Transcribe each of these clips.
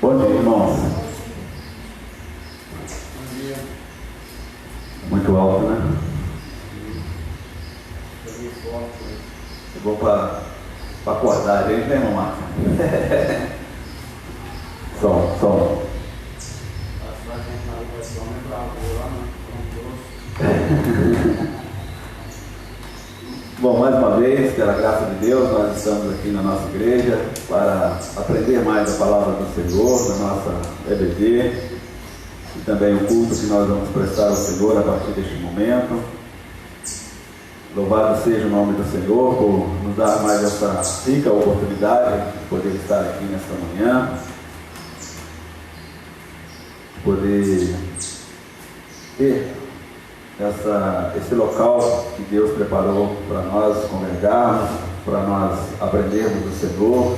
Bom dia, irmãos. Bom dia. Muito alto, né? É bom para acordar a gente, né, irmão Marcos? Som. Bom, mais uma vez, pela graça de Deus, nós estamos aqui na nossa igreja para aprender mais a palavra do Senhor, na nossa EBD, e também o culto que nós vamos prestar ao Senhor a partir deste momento. Louvado seja o nome do Senhor por nos dar mais essa rica oportunidade de poder estar aqui nesta manhã, poder ter esse local que Deus preparou para nós congregarmos, para nós aprendermos do Senhor,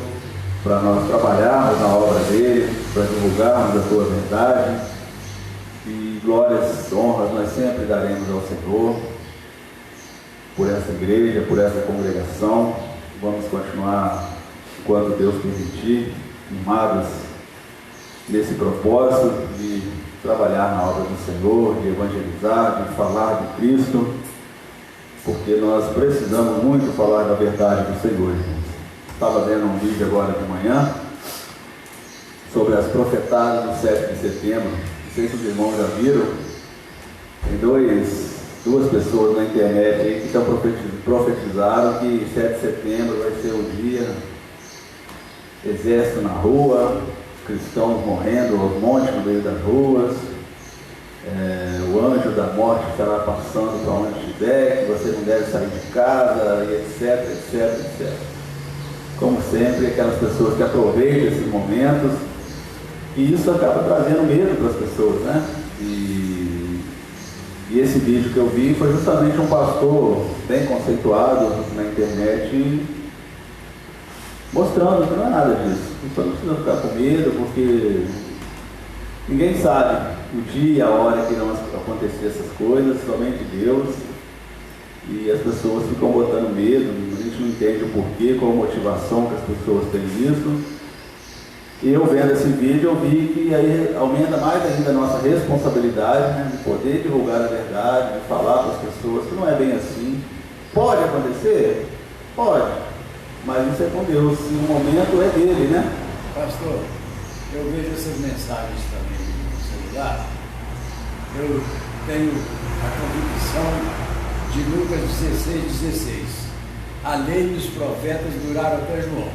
para nós trabalharmos na obra dele, para divulgarmos a sua verdade. E glórias, honras nós sempre daremos ao Senhor por essa igreja, por essa congregação. Vamos continuar, enquanto Deus permitir, animados nesse propósito de trabalhar na obra do Senhor, de evangelizar, de falar de Cristo, porque nós precisamos muito falar da verdade do Senhor, irmãos. Estava vendo um vídeo agora de manhã sobre as profetadas do 7 de setembro. Não sei se os irmãos já viram. Tem duas pessoas na internet aí que profetizaram que 7 de setembro vai ser o dia, exército na rua, cristãos morrendo aos montes no meio das ruas, o anjo da morte estará passando para onde estiver, que você não deve sair de casa, e etc. Como sempre, aquelas pessoas que aproveitam esses momentos, e isso acaba trazendo medo para as pessoas, né? E esse vídeo que eu vi foi justamente um pastor bem conceituado na internet, mostrando que não é nada disso. Então não precisa ficar com medo, porque ninguém sabe o dia, a hora que vão acontecer essas coisas, somente Deus. E as pessoas ficam botando medo, a gente não entende o porquê, qual a motivação que as pessoas têm nisso. E eu vendo esse vídeo, eu vi que aí aumenta mais ainda a nossa responsabilidade, né, de poder divulgar a verdade, de falar para as pessoas que não é bem assim. Pode acontecer? Pode. Mas isso é com Deus, e o momento é dele, né? Pastor, eu vejo essas mensagens também no celular. Eu tenho a convicção de Lucas 16:16. A lei e os profetas duraram até João.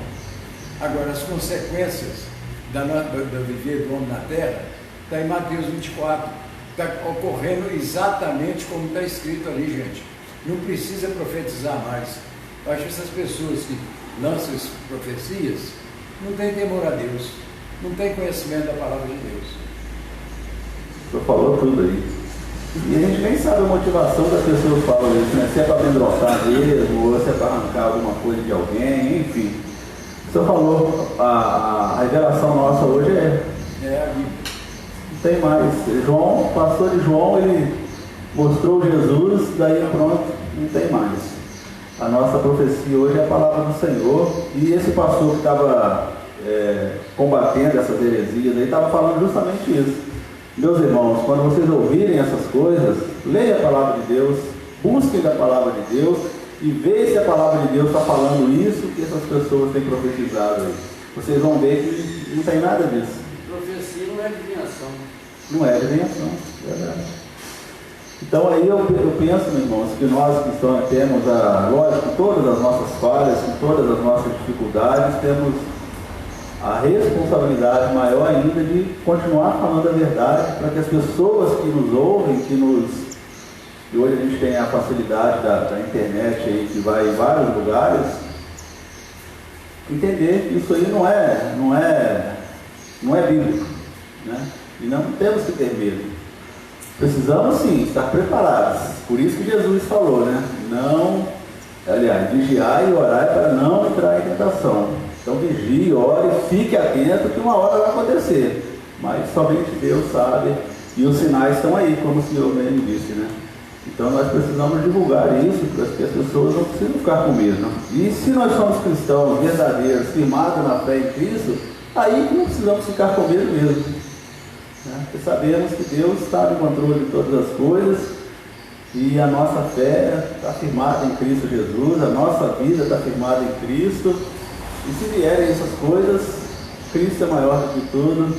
Agora, as consequências do viver do homem na terra está em Mateus 24. Está ocorrendo exatamente como está escrito ali, gente. Não precisa profetizar mais. Eu acho que essas pessoas que lançam essas profecias não têm temor a Deus, não têm conhecimento da palavra de Deus. O senhor falou tudo aí. E a gente nem sabe a motivação das pessoas que falam isso, né? Se é para amedrontar mesmo, ou se é para arrancar alguma coisa de alguém, enfim. O senhor falou, a revelação nossa hoje é a Bíblia. Não tem mais. João, o pastor de João, ele mostrou Jesus, daí pronto, não tem mais. A nossa profecia hoje é a palavra do Senhor, e esse pastor que estava combatendo essas heresias, ele estava falando justamente isso. Meus irmãos, quando vocês ouvirem essas coisas, leiam a palavra de Deus, busquem da palavra de Deus, e vejam se a palavra de Deus está falando isso que essas pessoas têm profetizado aí. Vocês vão ver que não tem nada disso. Profecia não é adivinhação. Não é adivinhação, é verdade. Então aí eu penso, meus irmãos, que nós que temos, lógico, todas as nossas falhas, com todas as nossas dificuldades, temos a responsabilidade maior ainda de continuar falando a verdade para que as pessoas que nos ouvem, e hoje a gente tem a facilidade da internet aí, que vai em vários lugares, entender que isso aí não é bíblico, né? E não temos que ter medo. Precisamos sim estar preparados. Por isso que Jesus falou, né? Vigiai e orai para não entrar em tentação. Então vigie, ore, fique atento que uma hora vai acontecer. Mas somente Deus sabe. E os sinais estão aí, como o Senhor mesmo disse, né? Então nós precisamos divulgar isso para que as pessoas não precisam ficar com medo. E se nós somos cristãos verdadeiros, firmados na fé em Cristo, aí que não precisamos ficar com medo mesmo, né? Porque sabemos que Deus está no controle de todas as coisas e a nossa fé está firmada em Cristo Jesus, a nossa vida está firmada em Cristo. E se vierem essas coisas, Cristo é maior do que tudo,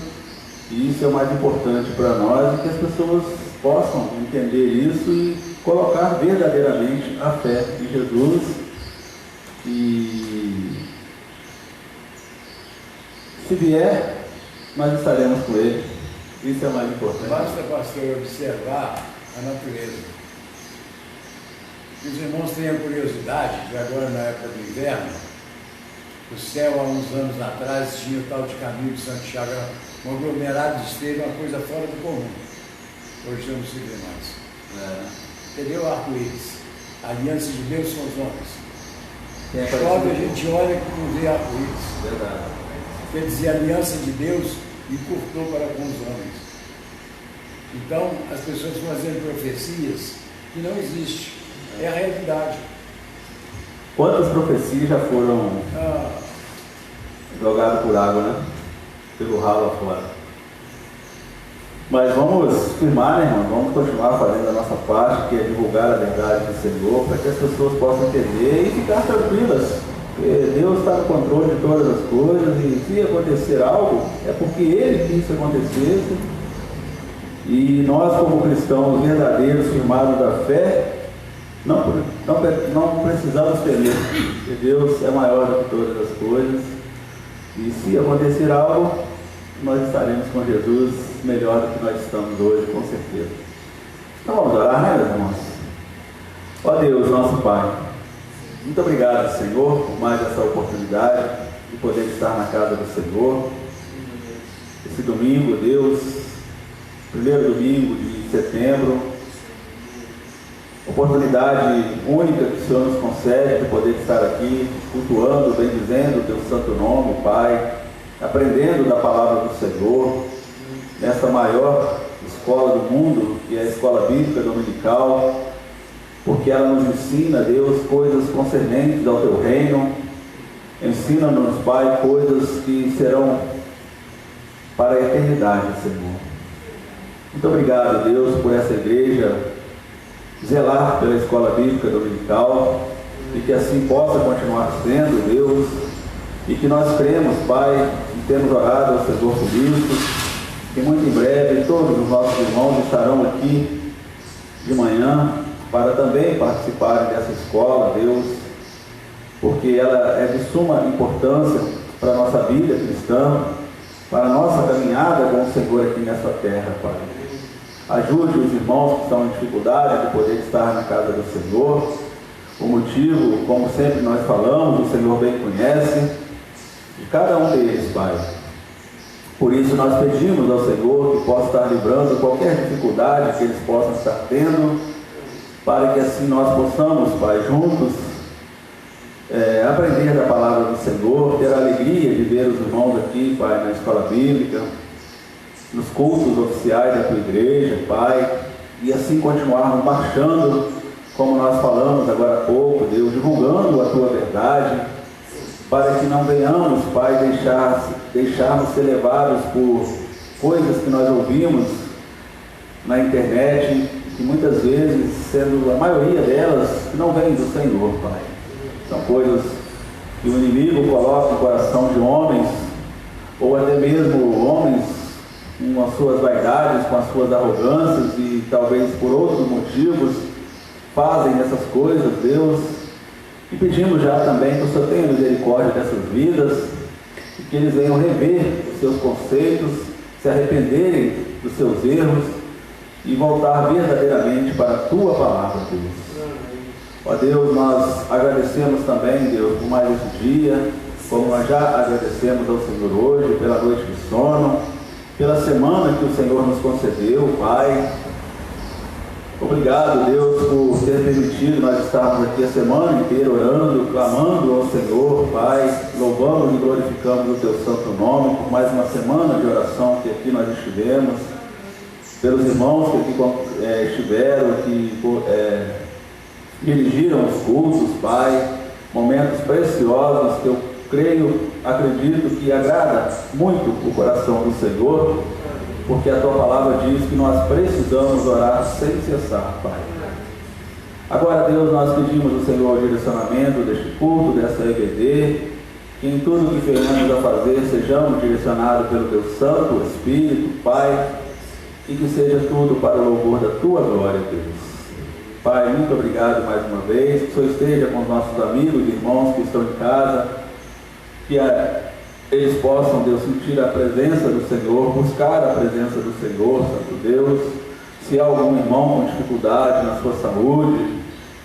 e isso é o mais importante para nós, e que as pessoas possam entender isso e colocar verdadeiramente a fé em Jesus. E se vier, nós estaremos com Ele. Isso é o mais importante. Basta, pastor, observar a natureza. Que os irmãos tenham curiosidade, que agora na época do inverno, o céu há uns anos atrás tinha o tal de Caminho de Santiago, um aglomerado de estrelas, uma coisa fora do comum. Hoje não se vê mais. Entendeu? Arco-íris. A aliança de Deus com os homens. Chove, a gente olha e não vê arco-íris. Verdade. Quer dizer, a aliança de Deus e cortou para com os homens. Então, as pessoas fazendo profecias que não existem. É a realidade. Quantas profecias já foram jogadas por água, né? Pelo ralo afora. Mas vamos firmar, né, irmão? Vamos continuar fazendo a nossa parte, que é divulgar a verdade do Senhor, para que as pessoas possam entender e ficar tranquilas. Porque Deus está no controle de todas as coisas, e se acontecer algo, é porque Ele quis que acontecesse. E nós, como cristãos verdadeiros, firmados da fé, não precisamos ter medo, porque Deus é maior do que todas as coisas. E se acontecer algo, nós estaremos com Jesus melhor do que nós estamos hoje, com certeza. Então vamos orar, né, meus irmãos? Ó Deus, nosso Pai, muito obrigado, Senhor, por mais essa oportunidade de poder estar na casa do Senhor. Esse domingo, Deus, primeiro domingo de setembro, oportunidade única que o Senhor nos concede de poder estar aqui, cultuando, bendizendo o Teu santo nome, Pai, aprendendo da palavra do Senhor, nessa maior escola do mundo, que é a Escola Bíblica Dominical, porque ela nos ensina, Deus, coisas concernentes ao Teu reino. Ensina-nos, Pai, coisas que serão para a eternidade, Senhor. Muito obrigado, Deus, por essa igreja zelar pela Escola Bíblica Dominical, e que assim possa continuar sendo, Deus, e que nós cremos, Pai, e temos orado ao Senhor por isso, que muito em breve todos os nossos irmãos estarão aqui de manhã para também participarem dessa escola, Deus, porque ela é de suma importância para a nossa vida cristã, para a nossa caminhada com o Senhor aqui nessa terra, Pai. Ajude os irmãos que estão em dificuldade de poder estar na casa do Senhor. O motivo, como sempre nós falamos, o Senhor bem conhece, de cada um deles, Pai. Por isso nós pedimos ao Senhor que possa estar livrando qualquer dificuldade que eles possam estar tendo, para que assim nós possamos, Pai, juntos aprender da palavra do Senhor, ter a alegria de ver os irmãos aqui, Pai, na escola bíblica, nos cultos oficiais da Tua igreja, Pai, e assim continuarmos marchando, como nós falamos agora há pouco, Deus, divulgando a Tua verdade, para que não venhamos, Pai, deixarmos ser levados por coisas que nós ouvimos na internet, que muitas vezes, sendo a maioria delas, que não vêm do Senhor, Pai. São coisas que o inimigo coloca no coração de homens, ou até mesmo homens com as suas vaidades, com as suas arrogâncias, e talvez por outros motivos fazem essas coisas, Deus. E pedimos já também que o Senhor tenha misericórdia dessas vidas, e e que eles venham rever os seus conceitos, se arrependerem dos seus erros e voltar verdadeiramente para a Tua palavra, Deus. Ó Deus, nós agradecemos também, Deus, por mais esse dia, como nós já agradecemos ao Senhor hoje, pela noite de sono, pela semana que o Senhor nos concedeu, Pai. Obrigado, Deus, por ter permitido nós estarmos aqui a semana inteira orando, clamando ao Senhor, Pai. Louvamos e glorificamos o Teu santo nome por mais uma semana de oração que aqui nós estivemos, pelos irmãos que aqui estiveram, que dirigiram os cultos, Pai. Momentos preciosos que eu acredito que agrada muito o coração do Senhor, porque a Tua palavra diz que nós precisamos orar sem cessar, Pai. Agora, Deus, nós pedimos ao Senhor o direcionamento deste culto, dessa EBD, que em tudo que venhamos a fazer sejamos direcionados pelo Teu Santo Espírito, Pai, e que seja tudo para o louvor da Tua glória, Deus. Pai, muito obrigado mais uma vez, que o Senhor esteja com os nossos amigos e irmãos que estão em casa, que eles possam, Deus, sentir a presença do Senhor, buscar a presença do Senhor, Santo Deus. Se há algum irmão com dificuldade na sua saúde,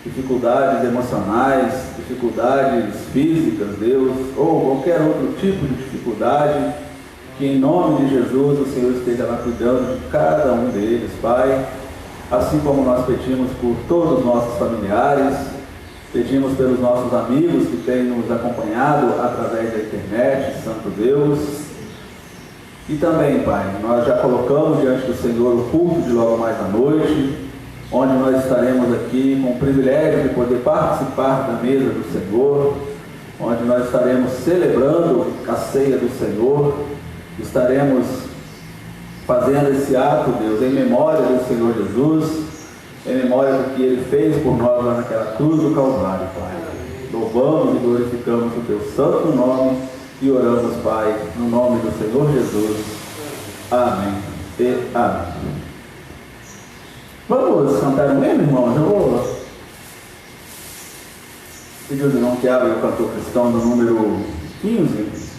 dificuldades emocionais, dificuldades físicas, Deus, ou qualquer outro tipo de dificuldade, que em nome de Jesus o Senhor esteja lá cuidando de cada um deles, Pai. Assim como nós pedimos por todos os nossos familiares, pedimos pelos nossos amigos que têm nos acompanhado através da internet, Santo Deus. E também, Pai, nós já colocamos diante do Senhor o culto de logo mais à noite, onde nós estaremos aqui com o privilégio de poder participar da mesa do Senhor, onde nós estaremos celebrando a ceia do Senhor, estaremos fazendo esse ato, Deus, em memória do Senhor Jesus, em memória do que Ele fez por nós lá naquela cruz do Calvário, Pai. Louvamos e glorificamos o Teu santo nome e oramos, Pai, no nome do Senhor Jesus. Amém e amém. Vamos cantar um hino, irmãos? Eu vou pedir ao irmão que abra o cantor cristão do número 15.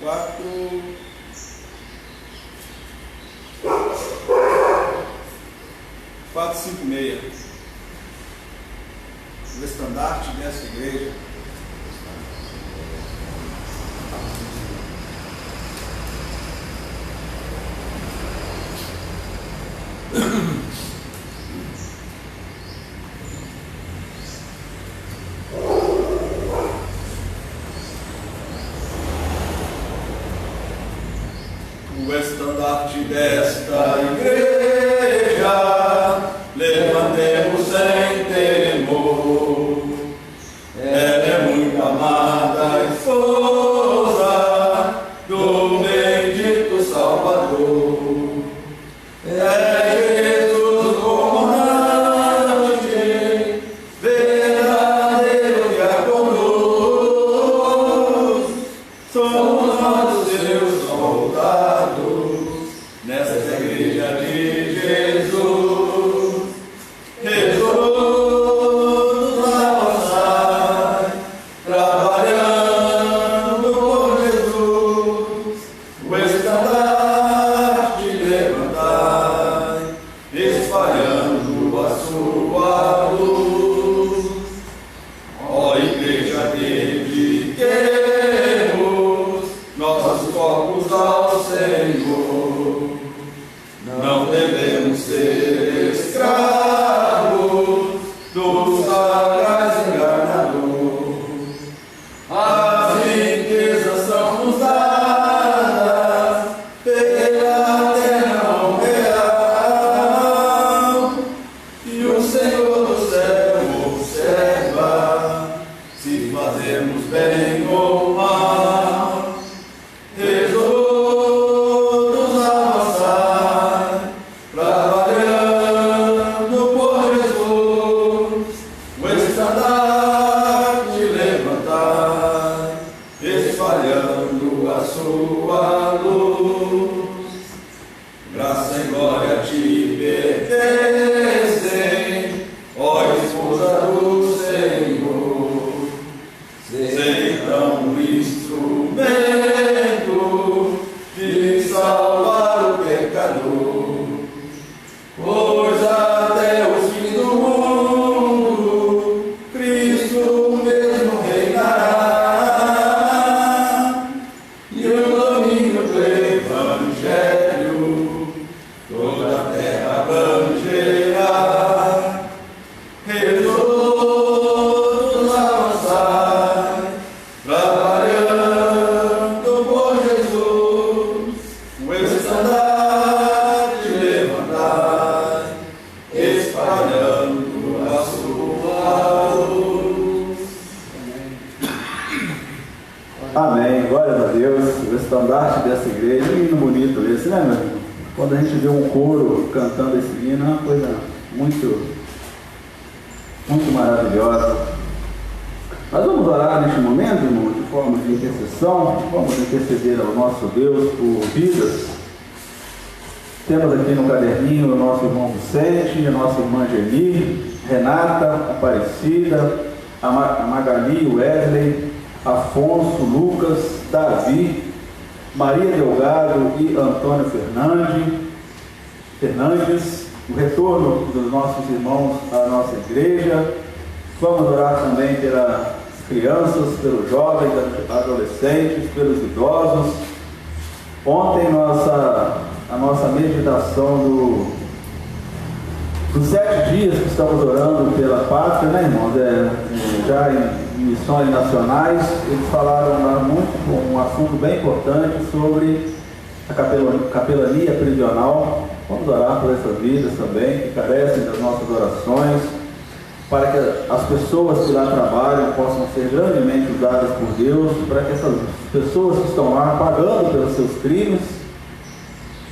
456. O estandarte dessa igreja. O estandarte desta igreja levantemos sem temor. Ela é muito amada esposa do bendito Salvador. É Jesus comandante, verdadeiro diácono. Somos nós seus soldados nessa igreja de Jesus. Todos avançai, trabalhando por Jesus. O estandarte levantai, espalhando a sua luz. Ó igreja, dediquemos nossos corpos ao Senhor. Não devemos ser escravos do sagaz enganador. As riquezas são nos dadas pela terra real, e o Senhor do céu observa se fazemos bem ou mal. Todos avançai, trabalhando por Jesus. O estandarte levantai, espalhando a sua luz. Graça e glória te pertencem, ó esposa do Senhor. Sei então um instrumento de salvar o pecador, pois até o fim do mundo Cristo mesmo reinará, e o domínio do Evangelho toda a terra abrangerá. Todos avançai, trabalhando por Jesus. O estandarte levantai, espalhando a sua luz. Amém. Glória a Deus. O estandarte dessa igreja. Um hino bonito esse, né, meu irmão? Quando a gente vê um coro cantando esse hino, é uma coisa muito maravilhosa. Nós vamos orar neste momento, irmão, de forma de intercessão. Vamos interceder ao nosso Deus por vidas. Temos aqui no caderninho o nosso irmão Vicente, a nossa irmã Geni, Renata, Aparecida, a Magali, Wesley, Afonso, Lucas, Davi, Maria Delgado e Antônio Fernandes, o retorno dos nossos irmãos à nossa igreja. Vamos orar também pelas crianças, pelos jovens, adolescentes, pelos idosos. Ontem a nossa meditação dos 7 dias que estamos orando pela pátria, né, irmãos? Já em missões nacionais, eles falaram lá um assunto bem importante sobre a capelania prisional. Vamos orar por essas vidas também, que carecem das nossas orações, para que as pessoas que lá trabalham possam ser grandemente usadas por Deus, para que essas pessoas que estão lá pagando pelos seus crimes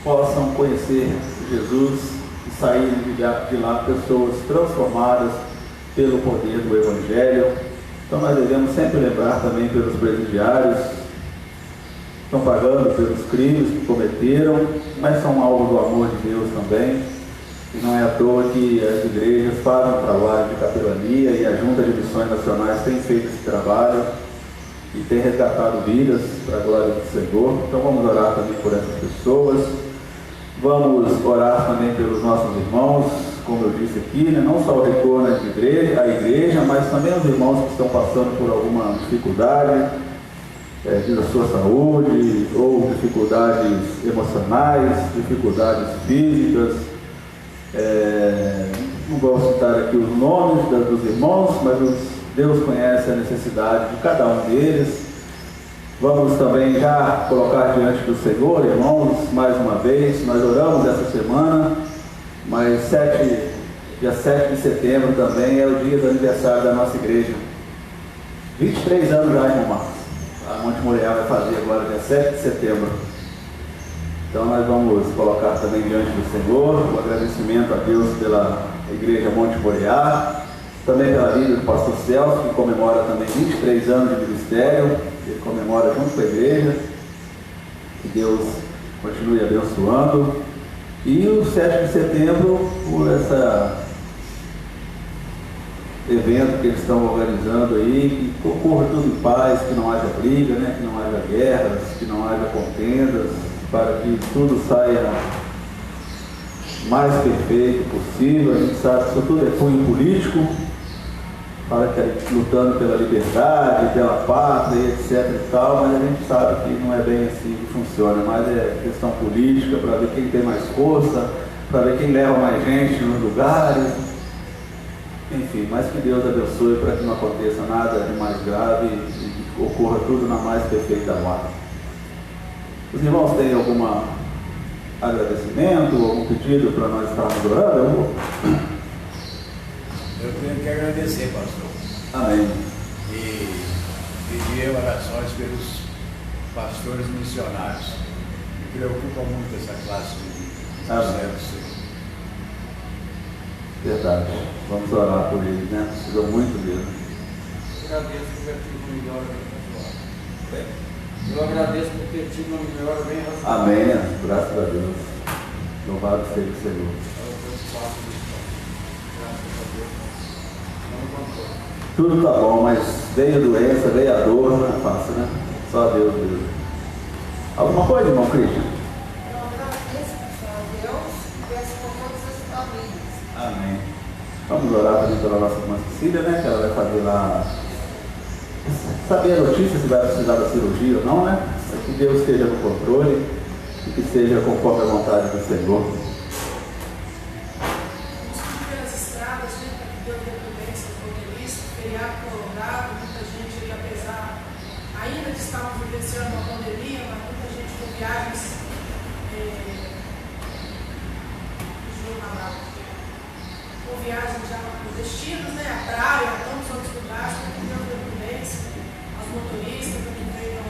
possam conhecer Jesus e sair de lá pessoas transformadas pelo poder do Evangelho. Então nós devemos sempre lembrar também pelos presidiários que estão pagando pelos crimes que cometeram, mas são alvo do amor de Deus também. E não é à toa que as igrejas fazem um trabalho de capelania, e a Junta de Missões Nacionais tem feito esse trabalho e tem resgatado vidas para a glória do Senhor. Então vamos orar também por essas pessoas. Vamos orar também pelos nossos irmãos, como eu disse aqui, né? Não só o retorno à igreja, mas também os irmãos que estão passando por alguma dificuldade da sua saúde, ou dificuldades emocionais, dificuldades físicas. Não vou citar aqui os nomes dos irmãos, mas Deus conhece a necessidade de cada um deles. Vamos também já colocar diante do Senhor, irmãos, mais uma vez. Nós oramos essa semana, mas dia 7 de setembro também é o dia do aniversário da nossa igreja. 23 anos já, irmão Marcos. A Monte Moriá vai fazer agora dia 7 de setembro. Então nós vamos colocar também diante do Senhor o agradecimento a Deus pela igreja Monte Moriá, também pela vida do pastor Celso, que comemora também 23 anos de ministério. Ele comemora junto com a igreja. Que Deus continue abençoando. E o 7 de setembro, por esse evento que eles estão organizando aí, que ocorra tudo em paz, que não haja briga, né? Que não haja guerras, que não haja contendas, para que tudo saia mais perfeito possível. A gente sabe que isso tudo é cunho político, para que lutando pela liberdade, pela pátria, etc e tal, mas a gente sabe que não é bem assim que funciona, mas é questão política, para ver quem tem mais força, para ver quem leva mais gente nos lugares, enfim, mas que Deus abençoe para que não aconteça nada de mais grave e que ocorra tudo na mais perfeita ordem. Os irmãos têm algum agradecimento, algum pedido para nós estarmos orando? Eu tenho que agradecer, pastor. Amém. E pedir orações pelos pastores missionários. Me preocupa muito essa classe de servos. Verdade. Vamos orar por eles, né? Precisam muito mesmo. Eu agradeço por ter tido uma melhora bem razoável. Eu agradeço por ter tido uma melhora bem razoável. Amém, né? Graças a Deus. Louvado seja o Senhor. Tudo tá bom, mas veio a doença, veio a dor, não é fácil, né? Só Deus mesmo. Alguma coisa, irmão Cristian? Eu agradeço a Deus e peço por todas as famílias. Amém. Vamos orar também pela nossa irmã Cecília, né? Que ela vai fazer lá, saber a notícia se vai precisar da cirurgia ou não, né? Que Deus esteja no controle e que seja conforme a vontade do Senhor. Viagens já para os destinos, né? A praia, tantos outros lugares, para que tenham prudência, aos motoristas, para que venham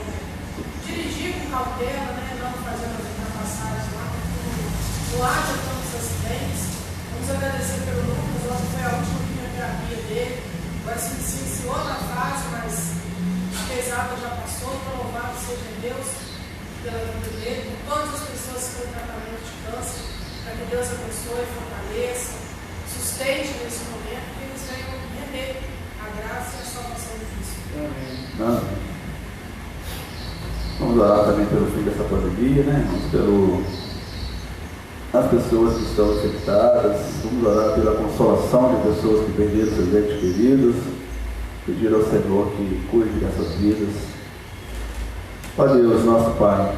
dirigir com cautela, né? Não fazendo as ultrapassagens lá, para que não haja tantos acidentes. Vamos agradecer pelo Lucas, ontem foi a última quimioterapia dele, agora se iniciou na fase, mas a pesada já passou, então louvado seja Deus pela vida dele, por todas as pessoas que estão em tratamento de câncer, para que Deus abençoe, fortaleça, sustente nesse momento, que eles venham render a graça e a salvação de Cristo. Amém. Vamos orar também pelo fim dessa pandemia, né? Vamos as pessoas que estão infectadas, vamos orar pela consolação de pessoas que perderam seus entes queridos, pedir ao Senhor que cuide dessas vidas. Ó Deus, nosso Pai,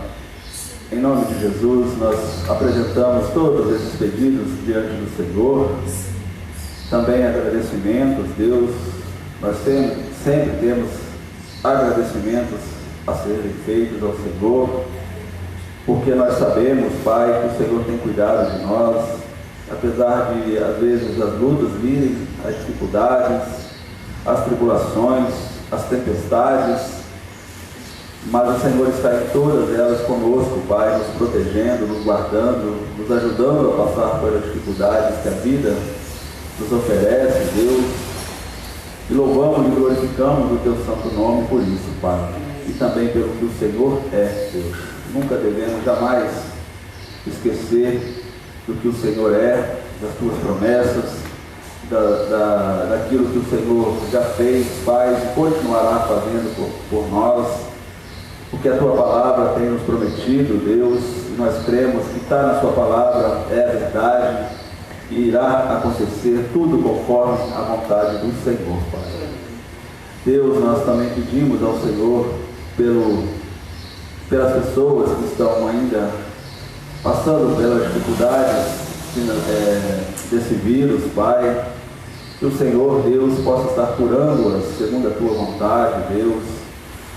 em nome de Jesus, nós apresentamos todos esses pedidos diante do Senhor. Também agradecimentos, Deus. Nós sempre temos agradecimentos a serem feitos ao Senhor, porque nós sabemos, Pai, que o Senhor tem cuidado de nós, apesar de, às vezes, as lutas virem, as dificuldades, as tribulações, as tempestades, mas o Senhor está em todas elas conosco, Pai, nos protegendo, nos guardando, nos ajudando a passar pelas dificuldades que a vida nos oferece, Deus. E louvamos e glorificamos o Teu santo nome por isso, Pai. E também pelo que o Senhor é, Deus. Nunca devemos jamais esquecer do que o Senhor é, das Tuas promessas, daquilo que o Senhor já fez, faz e continuará fazendo por nós, porque a Tua palavra tem nos prometido, Deus, e nós cremos que está na Sua palavra é verdade e irá acontecer tudo conforme a vontade do Senhor, Pai. Deus, nós também pedimos ao Senhor pelas pessoas que estão ainda passando pelas dificuldades desse vírus, Pai, que o Senhor, Deus, possa estar curando-as segundo a Tua vontade, Deus.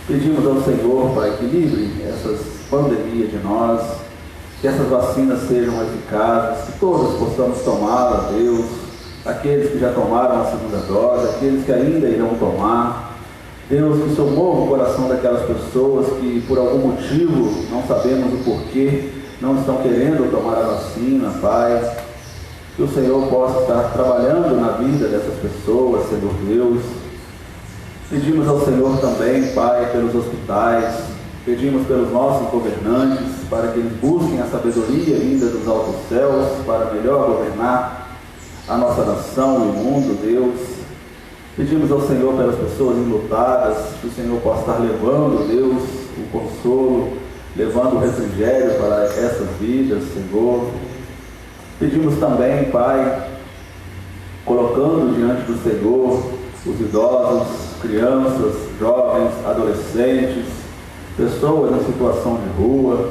Pedimos ao Senhor, Pai, que livre essas pandemias de nós, que essas vacinas sejam eficazes, que todos possamos tomá-las, Deus, aqueles que já tomaram a segunda dose, aqueles que ainda irão tomar. Deus, que o Senhor mova o coração daquelas pessoas que, por algum motivo, não sabemos o porquê, não estão querendo tomar a vacina, Pai. Que o Senhor possa estar trabalhando na vida dessas pessoas, Senhor Deus. Pedimos ao Senhor também, Pai, pelos hospitais, pedimos pelos nossos governantes, para que eles busquem a sabedoria vinda dos altos céus, para melhor governar a nossa nação e o mundo, Deus. Pedimos ao Senhor pelas pessoas enlutadas, que o Senhor possa estar levando, Deus, o consolo, levando o refrigério para essas vidas, Senhor. Pedimos também, Pai, colocando diante do Senhor os idosos, crianças, jovens, adolescentes, pessoas em situação de rua,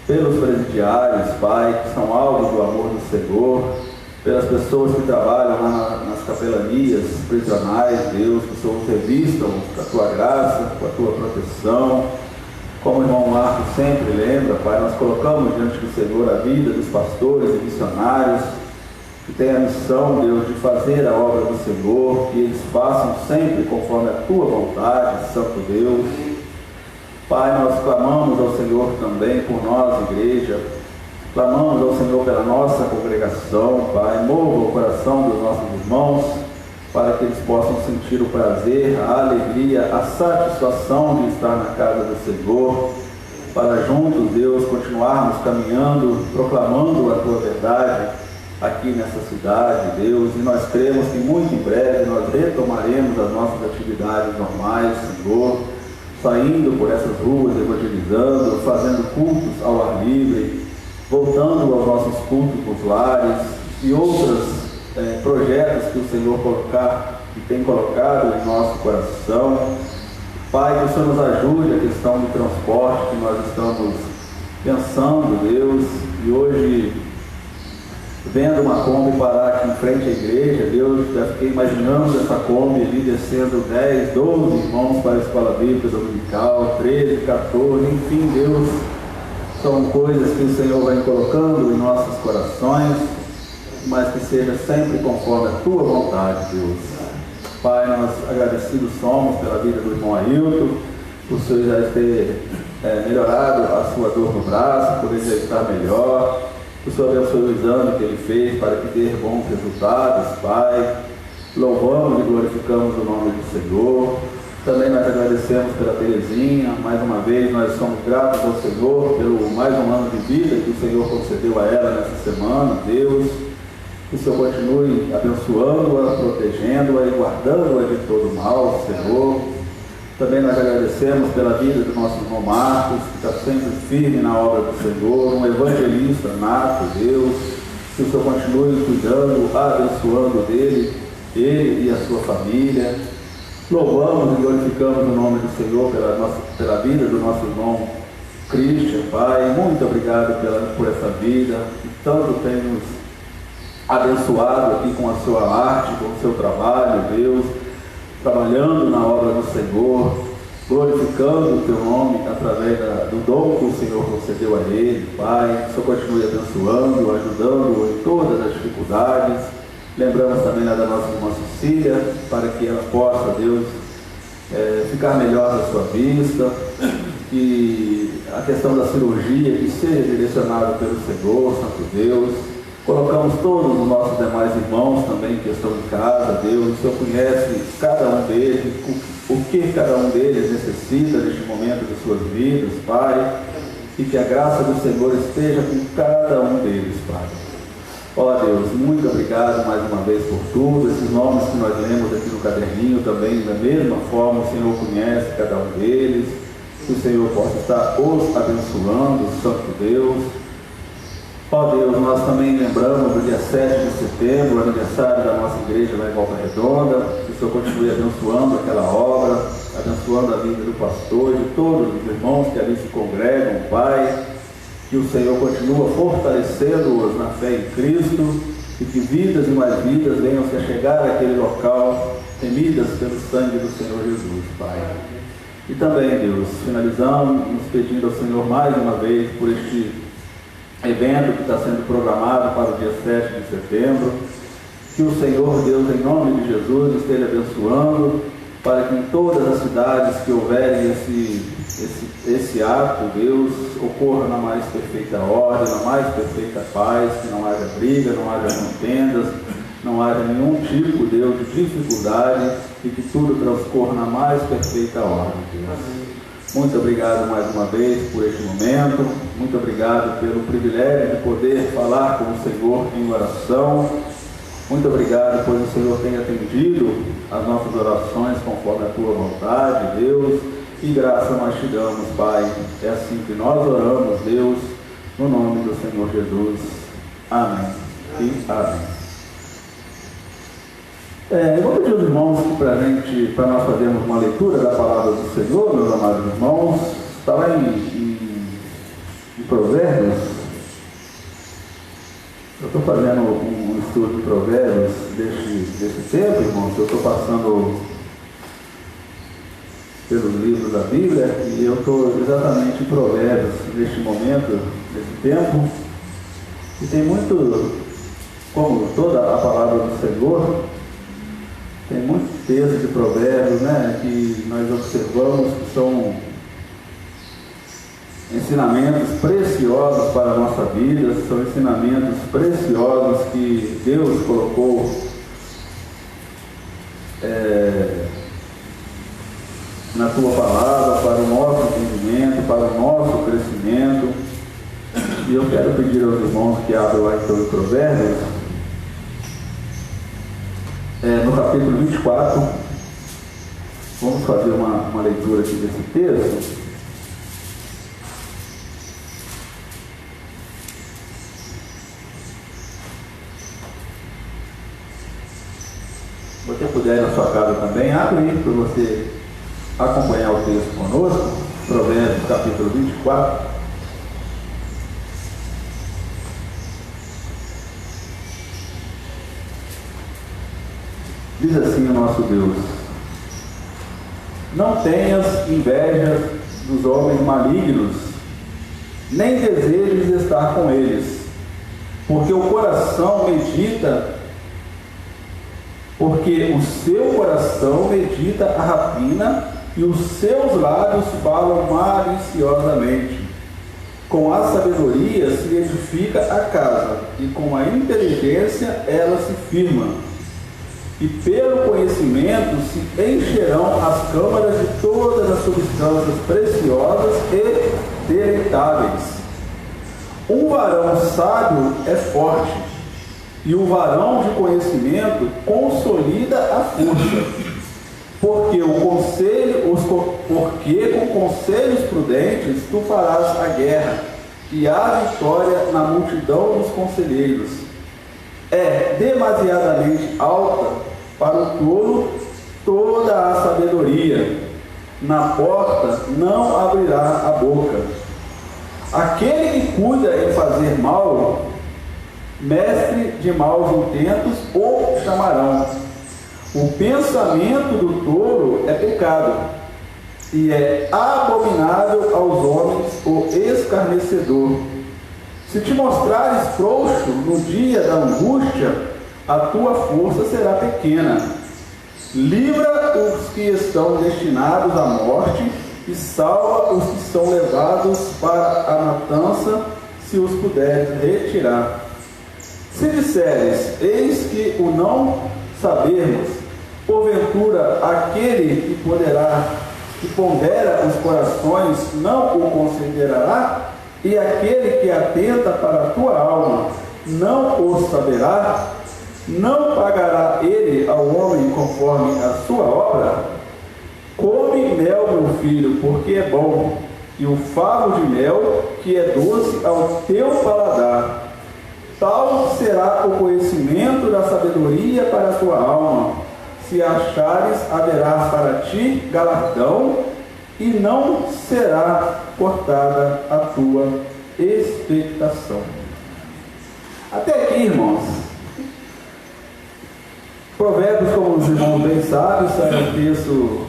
pelos presidiários, Pai, que são alvos do amor do Senhor, pelas pessoas que trabalham lá nas capelanias prisionais, Deus, que o Senhor revistam com a Tua graça, com a Tua proteção. Como o irmão Marcos sempre lembra, Pai, nós colocamos diante do Senhor a vida dos pastores e missionários que têm a missão, Deus, de fazer a obra do Senhor, que eles façam sempre conforme a Tua vontade, Santo Deus. Pai, nós clamamos ao Senhor também por nós, igreja, clamamos ao Senhor pela nossa congregação, Pai, mova o coração dos nossos irmãos, para que eles possam sentir o prazer, a alegria, a satisfação de estar na casa do Senhor, para juntos, Deus, continuarmos caminhando, proclamando a Tua verdade aqui nessa cidade, Deus, e nós cremos que muito em breve nós retomaremos as nossas atividades normais, Senhor, saindo por essas ruas, evangelizando, fazendo cultos ao ar livre, voltando aos nossos cultos nos lares e outros projetos que o Senhor tem colocado em nosso coração. Pai, que o Senhor nos ajude a questão do transporte que nós estamos pensando, Deus, e hoje, vendo uma Kombi parar aqui em frente à igreja, Deus, já fiquei imaginando essa Kombi ali descendo 10, 12 irmãos para a escola bíblica dominical, 13, 14, enfim, Deus, são coisas que o Senhor vai colocando em nossos corações, mas que seja sempre conforme a Tua vontade, Deus. Pai, nós agradecidos somos pela vida do irmão Ailton, por o Senhor já ter melhorado a sua dor no braço, por ele já estar melhor. O Senhor abençoe o exame que ele fez para que dê bons resultados, Pai. Louvamos e glorificamos o nome do Senhor. Também nós agradecemos pela Terezinha. Mais uma vez nós somos gratos ao Senhor pelo mais um ano de vida que o Senhor concedeu a ela nessa semana, Deus. Que o Senhor continue abençoando-a, protegendo-a e guardando-a de todo mal, Senhor. Também nós agradecemos pela vida do nosso irmão Marcos, que está sempre firme na obra do Senhor, um evangelista nato, Deus. Que o Senhor continue cuidando, abençoando dele, ele e a sua família. Louvamos e glorificamos o nome do Senhor pela vida do nosso irmão Christian, Pai. Muito obrigado por essa vida que tanto tem nos abençoado aqui com a sua arte, com o seu trabalho, Deus, trabalhando na obra do Senhor, glorificando o Teu nome através do dom que o Senhor concedeu a ele, Pai. Que o Senhor continue abençoando, ajudando em todas as dificuldades. Lembramos também da nossa irmã Cecília, para que ela possa, Deus, ficar melhor na sua vista, que a questão da cirurgia que seja direcionada pelo Senhor, Santo Deus. Colocamos todos os nossos demais irmãos também que estão em casa, Deus. O Senhor conhece cada um deles, o que cada um deles necessita neste momento de suas vidas, Pai. E que a graça do Senhor esteja com cada um deles, Pai. Ó Deus, muito obrigado mais uma vez por tudo, esses nomes que nós lemos aqui no caderninho também, da mesma forma, o Senhor conhece cada um deles, que o Senhor possa estar os abençoando, Santo Deus. Ó Deus, nós também lembramos do dia 7 de setembro, o aniversário da nossa igreja lá em Volta Redonda, que o Senhor continue abençoando aquela obra, abençoando a vida do pastor e de todos os irmãos que ali se congregam, Pai, que o Senhor continua fortalecendo-os na fé em Cristo e que vidas e mais vidas venham se chegar àquele local remidas pelo sangue do Senhor Jesus, Pai. E também, Deus, finalizamos nos pedindo ao Senhor mais uma vez por este evento que está sendo programado para o dia 7 de setembro, que o Senhor, Deus, em nome de Jesus, esteja abençoando, para que em todas as cidades que houverem esse ato, Deus, ocorra na mais perfeita ordem, na mais perfeita paz, que não haja briga, não haja contendas, não haja nenhum tipo, Deus, de dificuldade, e que tudo transcorra na mais perfeita ordem, Deus. Muito obrigado mais uma vez por este momento, muito obrigado pelo privilégio de poder falar com o Senhor em oração, muito obrigado pois o Senhor tem atendido as nossas orações conforme a Tua vontade, Deus, e graça nós te damos, Pai, é assim que nós oramos, Deus, no nome do Senhor Jesus, amém e amém. Eu vou pedir aos irmãos para nós fazermos uma leitura da palavra do Senhor, meus amados irmãos. Está lá em Provérbios. Eu estou fazendo um estudo de Provérbios desse tempo, irmãos. Eu estou passando pelos livros da Bíblia e eu estou exatamente em Provérbios neste momento, nesse tempo. E tem muito, como toda a palavra do Senhor, tem muito texto de provérbios, né, que nós observamos que são ensinamentos preciosos para a nossa vida, são ensinamentos preciosos que Deus colocou na Tua palavra para o nosso entendimento, para o nosso crescimento. E eu quero pedir aos irmãos que abram lá então o Provérbios. No capítulo 24, vamos fazer uma leitura aqui desse texto. Se você puder ir na sua casa também, abre aí para você acompanhar o texto conosco, Provérbios capítulo 24. Diz assim o nosso Deus: não tenhas inveja dos homens malignos, nem desejes estar com eles, porque o seu coração medita a rapina e os seus lábios falam maliciosamente. Com a sabedoria se edifica a casa, e com a inteligência ela se firma. E pelo conhecimento se encherão as câmaras de todas as substâncias preciosas e deleitáveis. Um varão sábio é forte, e o varão de conhecimento consolida a força. Porque com conselhos prudentes tu farás a guerra, e há vitória na multidão dos conselheiros. É demasiadamente alta para o tolo toda a sabedoria, na porta não abrirá a boca. Aquele que cuida em fazer mal, mestre de maus intentos o chamarão. O pensamento do tolo é pecado, e é abominável aos homens o escarnecedor. Se te mostrares frouxo no dia da angústia, a tua força será pequena. Livra os que estão destinados à morte e salva os que são levados para a matança, se os puderes retirar. Se disseres, eis que o não sabermos, porventura aquele que pondera os corações não o considerará, e aquele que atenta para a tua alma não o saberá? Não pagará ele ao homem conforme a sua obra? Come mel, meu filho, porque é bom, e o favo de mel, que é doce ao teu paladar. Tal será o conhecimento da sabedoria para a tua alma. Se achares, haverá para ti galardão, e não será cortada a tua expectação. Até aqui, irmãos. Provérbios, como os irmãos bem sabem, é um texto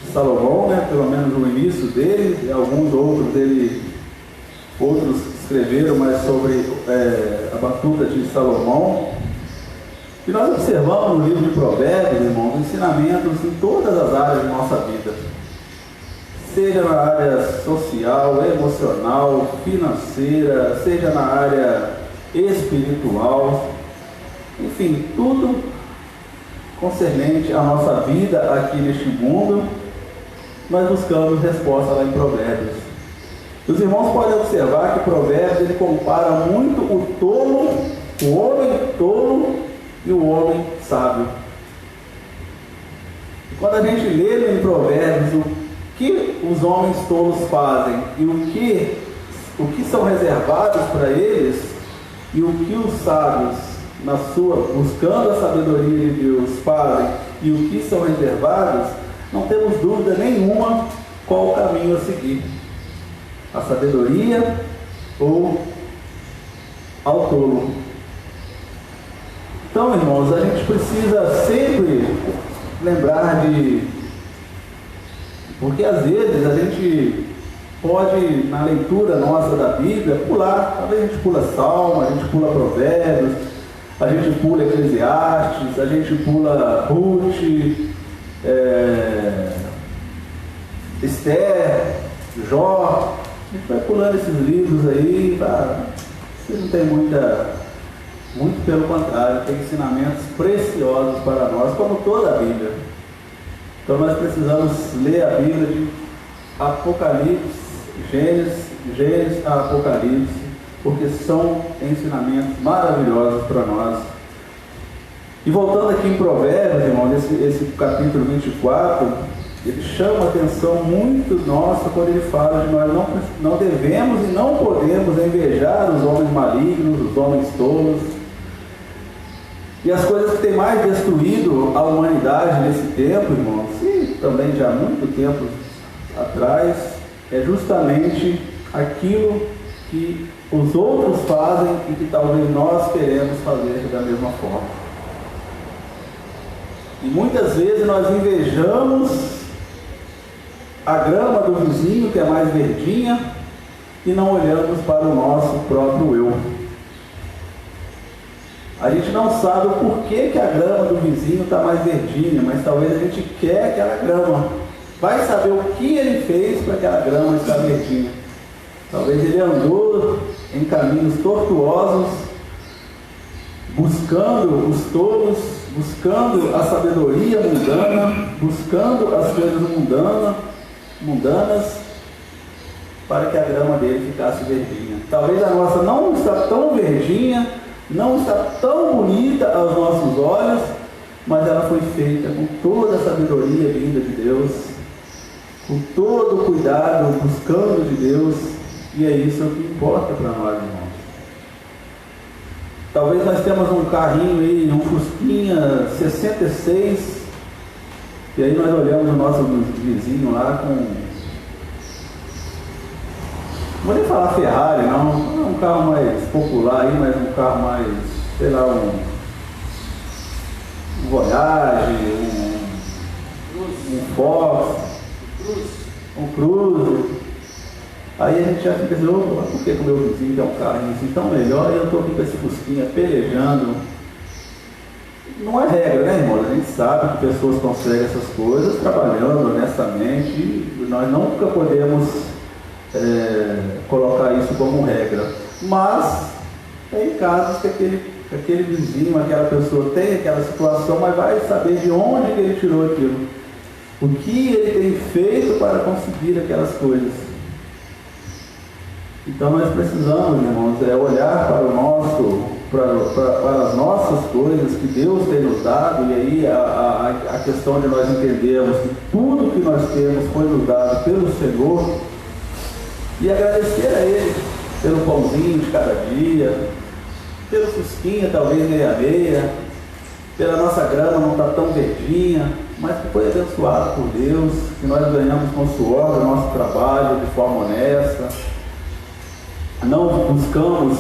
de Salomão, né? Pelo menos o início dele, e alguns outros escreveram mais sobre a batuta de Salomão. E nós observamos no livro de Provérbios, irmãos, ensinamentos em todas as áreas de nossa vida, seja na área social, emocional, financeira, seja na área espiritual, enfim, tudo concernente à nossa vida aqui neste mundo. Nós buscamos resposta lá em Provérbios. Os irmãos podem observar que Provérbios ele compara muito o tolo, o homem tolo e o homem sábio. E quando a gente lê em Provérbios o que os homens tolos fazem e o que são reservados para eles, e o que os sábios, buscando a sabedoria de Deus, fazem e o que são reservados, não temos dúvida nenhuma qual o caminho a seguir: a sabedoria ou ao tolo. Então, irmãos, a gente precisa sempre lembrar porque às vezes a gente pode, na leitura nossa da Bíblia, pular. Talvez a gente pula Salmo, a gente pula Provérbios, a gente pula Eclesiastes, a gente pula Ruth, Esther, Jó. A gente vai pulando esses livros aí, você não tem muito pelo contrário, tem ensinamentos preciosos para nós, como toda a Bíblia. Então nós precisamos ler a Bíblia de Apocalipse, Gênesis a Apocalipse, porque são ensinamentos maravilhosos para nós. E voltando aqui em Provérbios, irmão, esse capítulo 24, ele chama a atenção muito nossa quando ele fala de nós não devemos e não podemos invejar os homens malignos, os homens tolos. E as coisas que têm mais destruído a humanidade nesse tempo, irmãos, e também já há muito tempo atrás, é justamente aquilo que os outros fazem e que talvez nós queremos fazer da mesma forma. E muitas vezes nós invejamos a grama do vizinho, que é mais verdinha, e não olhamos para o nosso próprio eu. A gente não sabe o porquê que a grama do vizinho está mais verdinha, mas talvez a gente quer aquela grama. Vai saber o que ele fez para aquela grama estar verdinha. Talvez ele andou em caminhos tortuosos, buscando os tolos, buscando a sabedoria mundana, buscando as coisas mundanas, para que a grama dele ficasse verdinha. Talvez a nossa não está tão verdinha, não está tão bonita aos nossos olhos, mas ela foi feita com toda a sabedoria vinda de Deus, com todo o cuidado, buscando de Deus, e é isso que importa para nós, irmãos. Talvez nós temos um carrinho aí, um Fusquinha 66, e aí nós olhamos o nosso vizinho lá com... Não vou nem falar Ferrari, não. Não é um carro mais popular aí, mas um carro mais, sei lá, um Voyage, um Fox, um Cruze. Aí a gente já fica assim, por que o meu vizinho tem um carrinho assim tão melhor e eu estou aqui com esse Fusquinha pelejando? Não é regra, né, irmão? A gente sabe que pessoas conseguem essas coisas trabalhando honestamente, e nós nunca podemos colocar isso como regra. Mas tem casos que aquele vizinho, aquela pessoa tem aquela situação, mas vai saber de onde que ele tirou aquilo, o que ele tem feito para conseguir aquelas coisas. Então nós precisamos, irmãos, olhar para as nossas coisas que Deus tem nos dado, e aí a questão de nós entendermos que tudo que nós temos foi nos dado pelo Senhor, e agradecer a Ele pelo pãozinho de cada dia, pelo fusquinha talvez meia, pela nossa grama não estar tão verdinha, mas que foi abençoado por Deus, que nós ganhamos com o suor do nosso trabalho de forma honesta. Não buscamos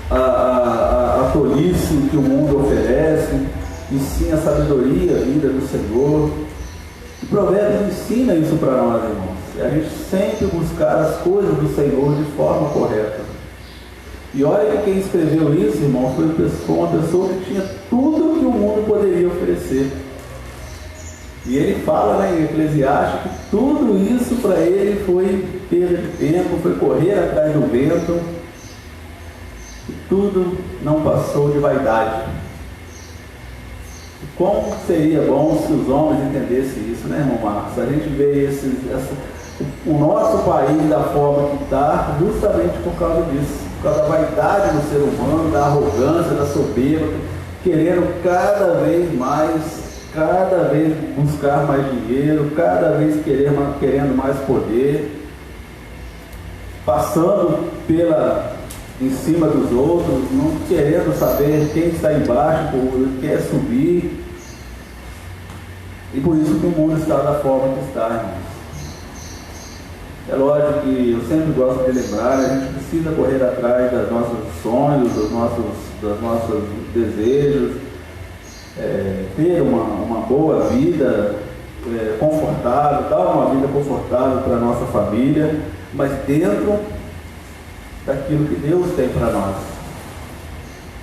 a tolice que o mundo oferece, e sim a sabedoria vinda do Senhor. E Provérbios ensina isso para nós, irmãos. A gente sempre buscar as coisas do Senhor de forma correta. E olha que quem escreveu isso, irmão, foi uma pessoa que tinha tudo que o mundo poderia oferecer. E ele fala, em Eclesiastes, que tudo isso para ele foi perda de tempo, foi correr atrás do vento, e tudo não passou de vaidade. E como seria bom se os homens entendessem isso, né, irmão Marcos? A gente vê o nosso país da forma que está, justamente por causa disso, por causa da vaidade do ser humano, da arrogância, da soberba, querendo cada vez buscar mais dinheiro, cada vez querendo mais poder, passando em cima dos outros, não querendo saber quem está embaixo, quer subir. E por isso que o mundo está da forma que está, irmãos. É lógico que eu sempre gosto de lembrar, a gente precisa correr atrás dos nossos sonhos, dos nossos desejos, ter uma boa vida confortável, dar uma vida confortável para a nossa família, mas dentro daquilo que Deus tem para nós,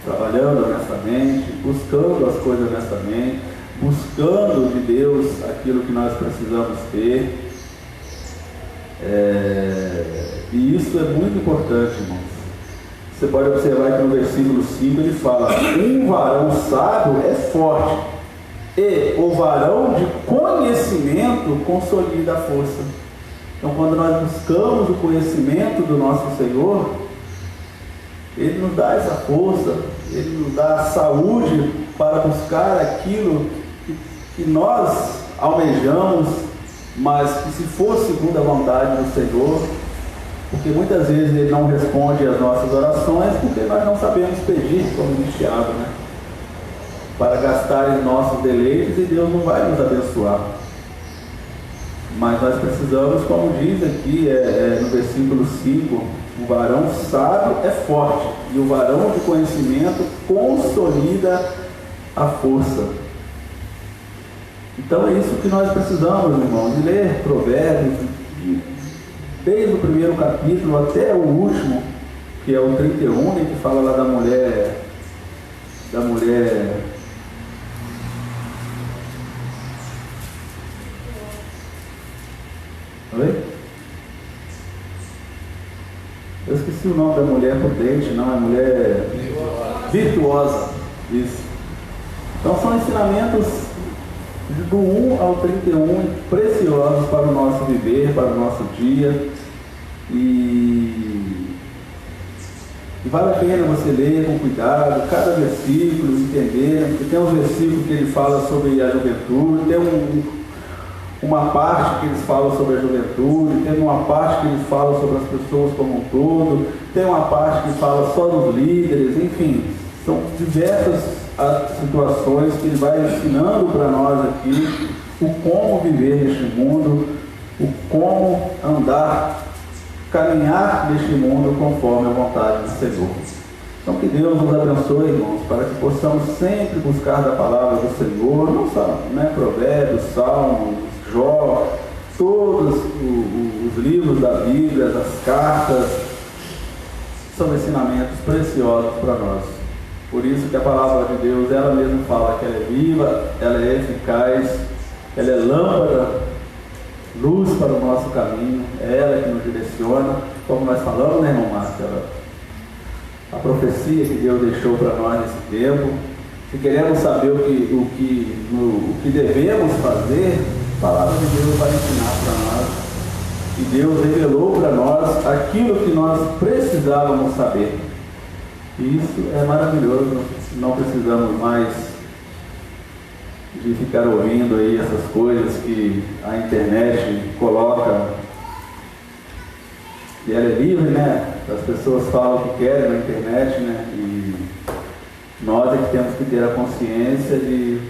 trabalhando honestamente, buscando as coisas honestamente, buscando de Deus aquilo que nós precisamos ter. E isso é muito importante, irmãos. Você pode observar que no versículo 5 ele fala: um varão sábio é forte, e o varão de conhecimento consolida a força. Então, quando nós buscamos o conhecimento do nosso Senhor, Ele nos dá essa força, Ele nos dá a saúde para buscar aquilo que nós almejamos, mas que se for segundo a vontade do Senhor, porque muitas vezes Ele não responde às nossas orações, porque nós não sabemos pedir, como diz Tiago, né? Para gastar em nossos deleites, e Deus não vai nos abençoar. Mas nós precisamos, como diz aqui no versículo 5, o varão sábio é forte, e o varão de conhecimento consolida a força. Então é isso que nós precisamos, irmãos, de ler Provérbios, desde o primeiro capítulo até o último, que é o 31, que fala lá da mulher. Oi? Eu esqueci o nome da mulher prudente, não, é mulher virtuosa. Isso. Então são ensinamentos do 1 ao 31 preciosos para o nosso viver, para o nosso dia. E vale a pena você ler com cuidado cada versículo, entender, porque tem um versículo que ele fala sobre a juventude, tem uma parte que eles falam sobre a juventude, tem uma parte que eles falam sobre as pessoas como um todo, tem uma parte que fala só dos líderes, enfim, são diversas as situações que ele vai ensinando para nós aqui o como viver neste mundo, o como andar, caminhar neste mundo conforme a vontade do Senhor. Então que Deus nos abençoe, irmãos, para que possamos sempre buscar da palavra do Senhor, não só Provérbios, Salmos, Jó, todos os livros da Bíblia, as cartas, são ensinamentos preciosos para nós. Por isso que a palavra de Deus, ela mesma fala que ela é viva, ela é eficaz, ela é lâmpada, luz para o nosso caminho, é ela que nos direciona, como nós falamos, né, irmão Márcio? A profecia que Deus deixou para nós nesse tempo. Se queremos saber o que devemos fazer, a palavra de Deus vai ensinar para nós. E Deus revelou para nós aquilo que nós precisávamos saber. E isso é maravilhoso, não precisamos mais de ficar ouvindo aí essas coisas que a internet coloca, e ela é livre, né? As pessoas falam o que querem na internet, né? E nós é que temos que ter a consciência de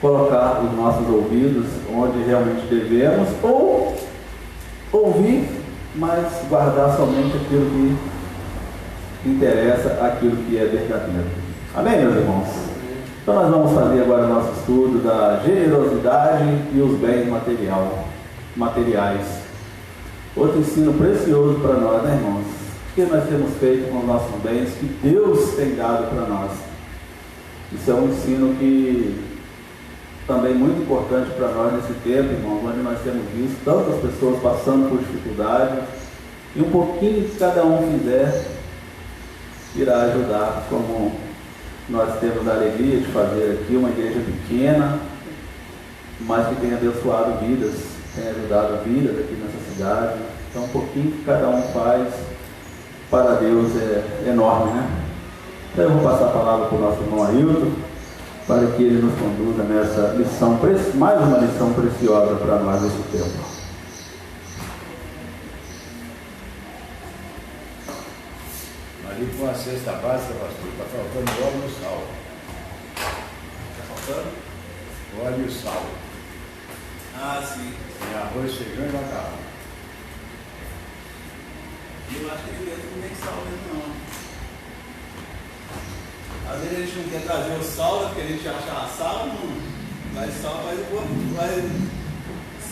colocar os nossos ouvidos onde realmente devemos, ou ouvir, mas guardar somente aquilo que interessa, aquilo que é verdadeiro. Amém, meus irmãos? Então nós vamos fazer agora o nosso estudo da generosidade e os bens materiais. Outro ensino precioso para nós, né, irmãos? O que nós temos feito com os nossos bens que Deus tem dado para nós? Isso é um ensino que também muito importante para nós nesse tempo, irmãos, onde nós temos visto tantas pessoas passando por dificuldade, e um pouquinho que cada um fizer irá ajudar, como nós temos a alegria de fazer aqui, uma igreja pequena, mas que tem abençoado vidas, tem ajudado vidas aqui nessa cidade. Então um pouquinho que cada um faz para Deus é enorme, né? Então eu vou passar a palavra para o nosso irmão Ailton, para que ele nos conduza nessa lição, mais uma lição preciosa para nós nesse tempo. Ali com a cesta básica, pastor, está faltando óleo e sal. Está faltando? Óleo e sal. Ah, sim. Tem arroz, feijão e macarrão. Eu acho que ele deve comer sal mesmo, não. Às vezes a gente não quer trazer o sal, porque a gente acha a sal, mas sal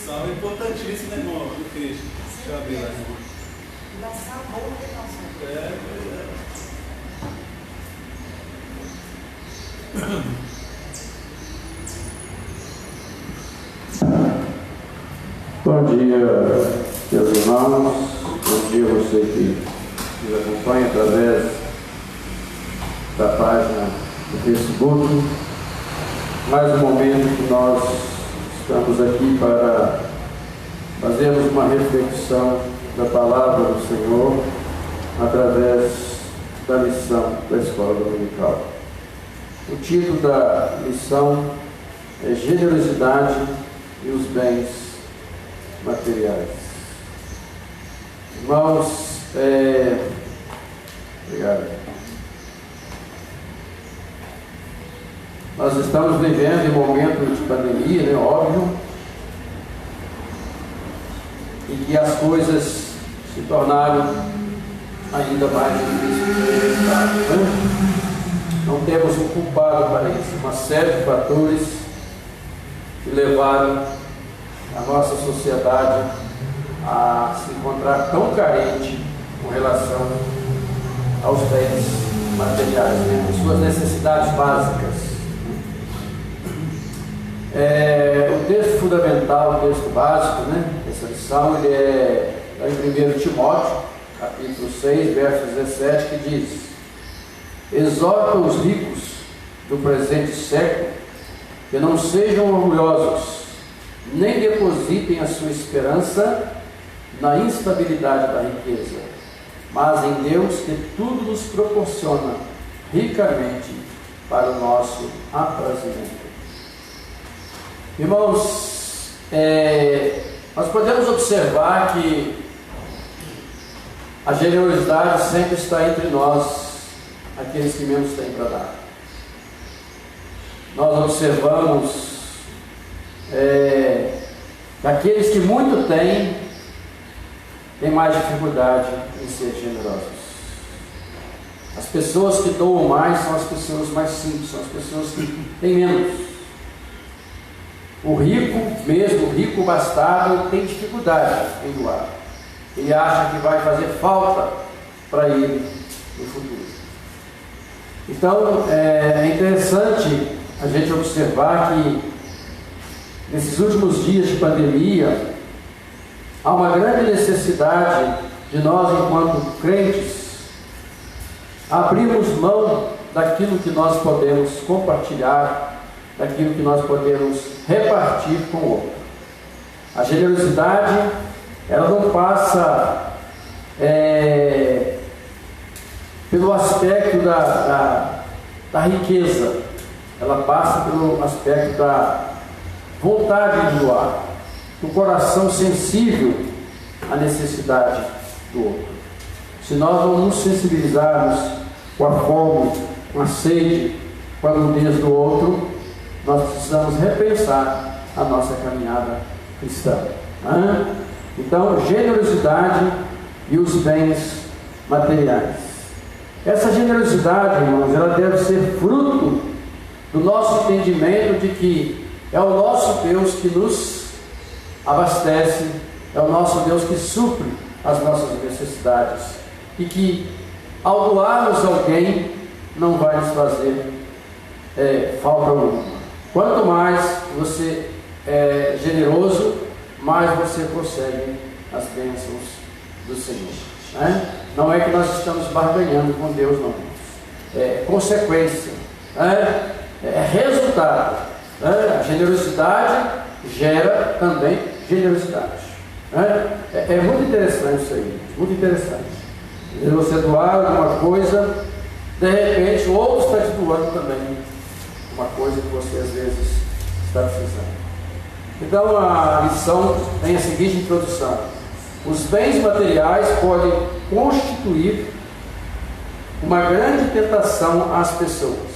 sal é importantíssimo, né, irmão? Do Cristo. Deixa eu abrir lá, irmão. Dá sabor no coração. Pois é. Bom dia, meus irmãos. Bom dia você que nos acompanha através da página do Facebook. Mais um momento que nós estamos aqui para fazermos uma reflexão da palavra do Senhor através da lição da escola dominical. O título da lição é Generosidade e os bens materiais. Irmãos, obrigado. Nós estamos vivendo em momento de pandemia, né, óbvio, em que as coisas se tornaram ainda mais difíceis. Não temos um culpado para isso, uma série de fatores que levaram a nossa sociedade a se encontrar tão carente com relação aos bens materiais, né, suas necessidades básicas. O texto fundamental, o texto básico, né, dessa lição, ele é em 1 Timóteo, capítulo 6, verso 17, que diz: exorta os ricos do presente século que não sejam orgulhosos, nem depositem a sua esperança na instabilidade da riqueza, mas em Deus, que tudo nos proporciona ricamente para o nosso aprazimento. Irmãos, nós podemos observar que a generosidade sempre está entre nós, aqueles que menos têm para dar. Nós observamos que aqueles que muito têm mais dificuldade em ser generosos. As pessoas que doam mais são as pessoas mais simples, são as pessoas que têm menos. O rico, mesmo o rico bastardo, tem dificuldade em doar. Ele acha que vai fazer falta para ele no futuro. Então, é interessante a gente observar que nesses últimos dias de pandemia há uma grande necessidade de nós, enquanto crentes, abrirmos mão daquilo que nós podemos compartilhar, daquilo que nós podemos repartir com o outro. A generosidade, ela não passa pelo aspecto da riqueza, ela passa pelo aspecto da vontade de doar, do coração sensível à necessidade do outro. Se nós não nos sensibilizarmos com a fome, com a sede, com a nudez do outro, nós precisamos repensar a nossa caminhada cristã. Então, generosidade e os bens materiais. Essa generosidade, irmãos, ela deve ser fruto do nosso entendimento de que é o nosso Deus que nos abastece, é o nosso Deus que supre as nossas necessidades, e que ao doarmos alguém não vai nos fazer falta alguma. Quanto mais você é generoso, mais você consegue as bênçãos do Senhor, né? Não é que nós estamos barganhando com Deus, não. É consequência, né? É resultado, né? A generosidade gera também generosidade, né? É muito interessante isso aí, muito interessante. Você doar alguma coisa, de repente o outro está te doando também uma coisa que você às vezes está precisando. Então a lição tem a seguinte introdução: os bens materiais podem constituir uma grande tentação às pessoas.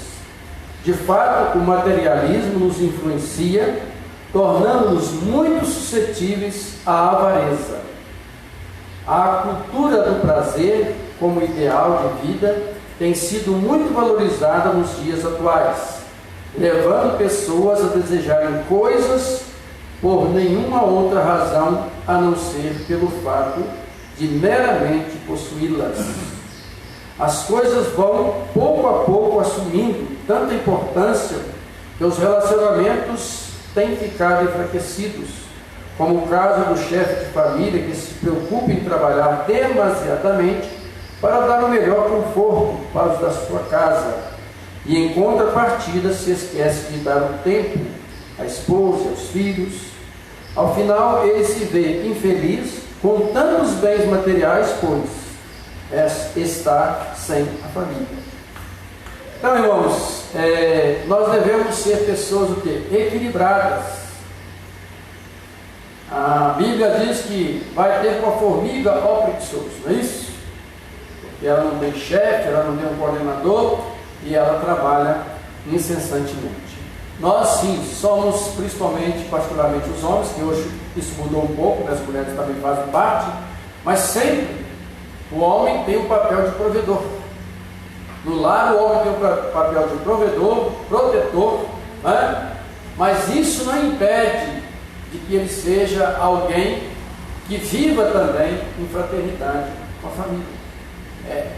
De fato, o materialismo nos influencia, tornando-nos muito suscetíveis à avareza. A cultura do prazer como ideal de vida tem sido muito valorizada nos dias atuais, levando pessoas a desejarem coisas por nenhuma outra razão a não ser pelo fato de meramente possuí-las. As coisas vão pouco a pouco assumindo tanta importância que os relacionamentos têm ficado enfraquecidos, como o caso do chefe de família que se preocupa em trabalhar demasiadamente para dar o melhor conforto para os da sua casa, e em contrapartida se esquece de dar o tempo à esposa, aos filhos. Ao final ele se vê infeliz com tantos bens materiais, pois está sem a família. Então, irmãos, nós devemos ser pessoas o quê? Equilibradas. A Bíblia diz que vai ter com a formiga ó preguiçoso, não é isso? Porque ela não tem chefe, ela não tem um coordenador e ela trabalha incessantemente. Nós sim somos, principalmente, particularmente os homens, que hoje isso mudou um pouco, né? As mulheres também fazem parte, mas sempre o homem tem o papel de provedor. No lar o homem tem o papel de provedor, protetor, né? Mas isso não impede de que ele seja alguém que viva também em fraternidade com a família.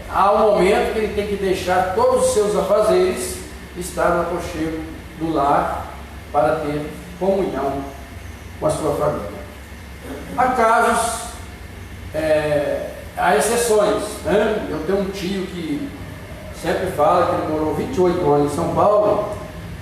Há um momento que ele tem que deixar todos os seus afazeres e estar no aconchego do lar para ter comunhão com a sua família. Há casos, há exceções, né? Eu tenho um tio que sempre fala que ele morou 28 anos em São Paulo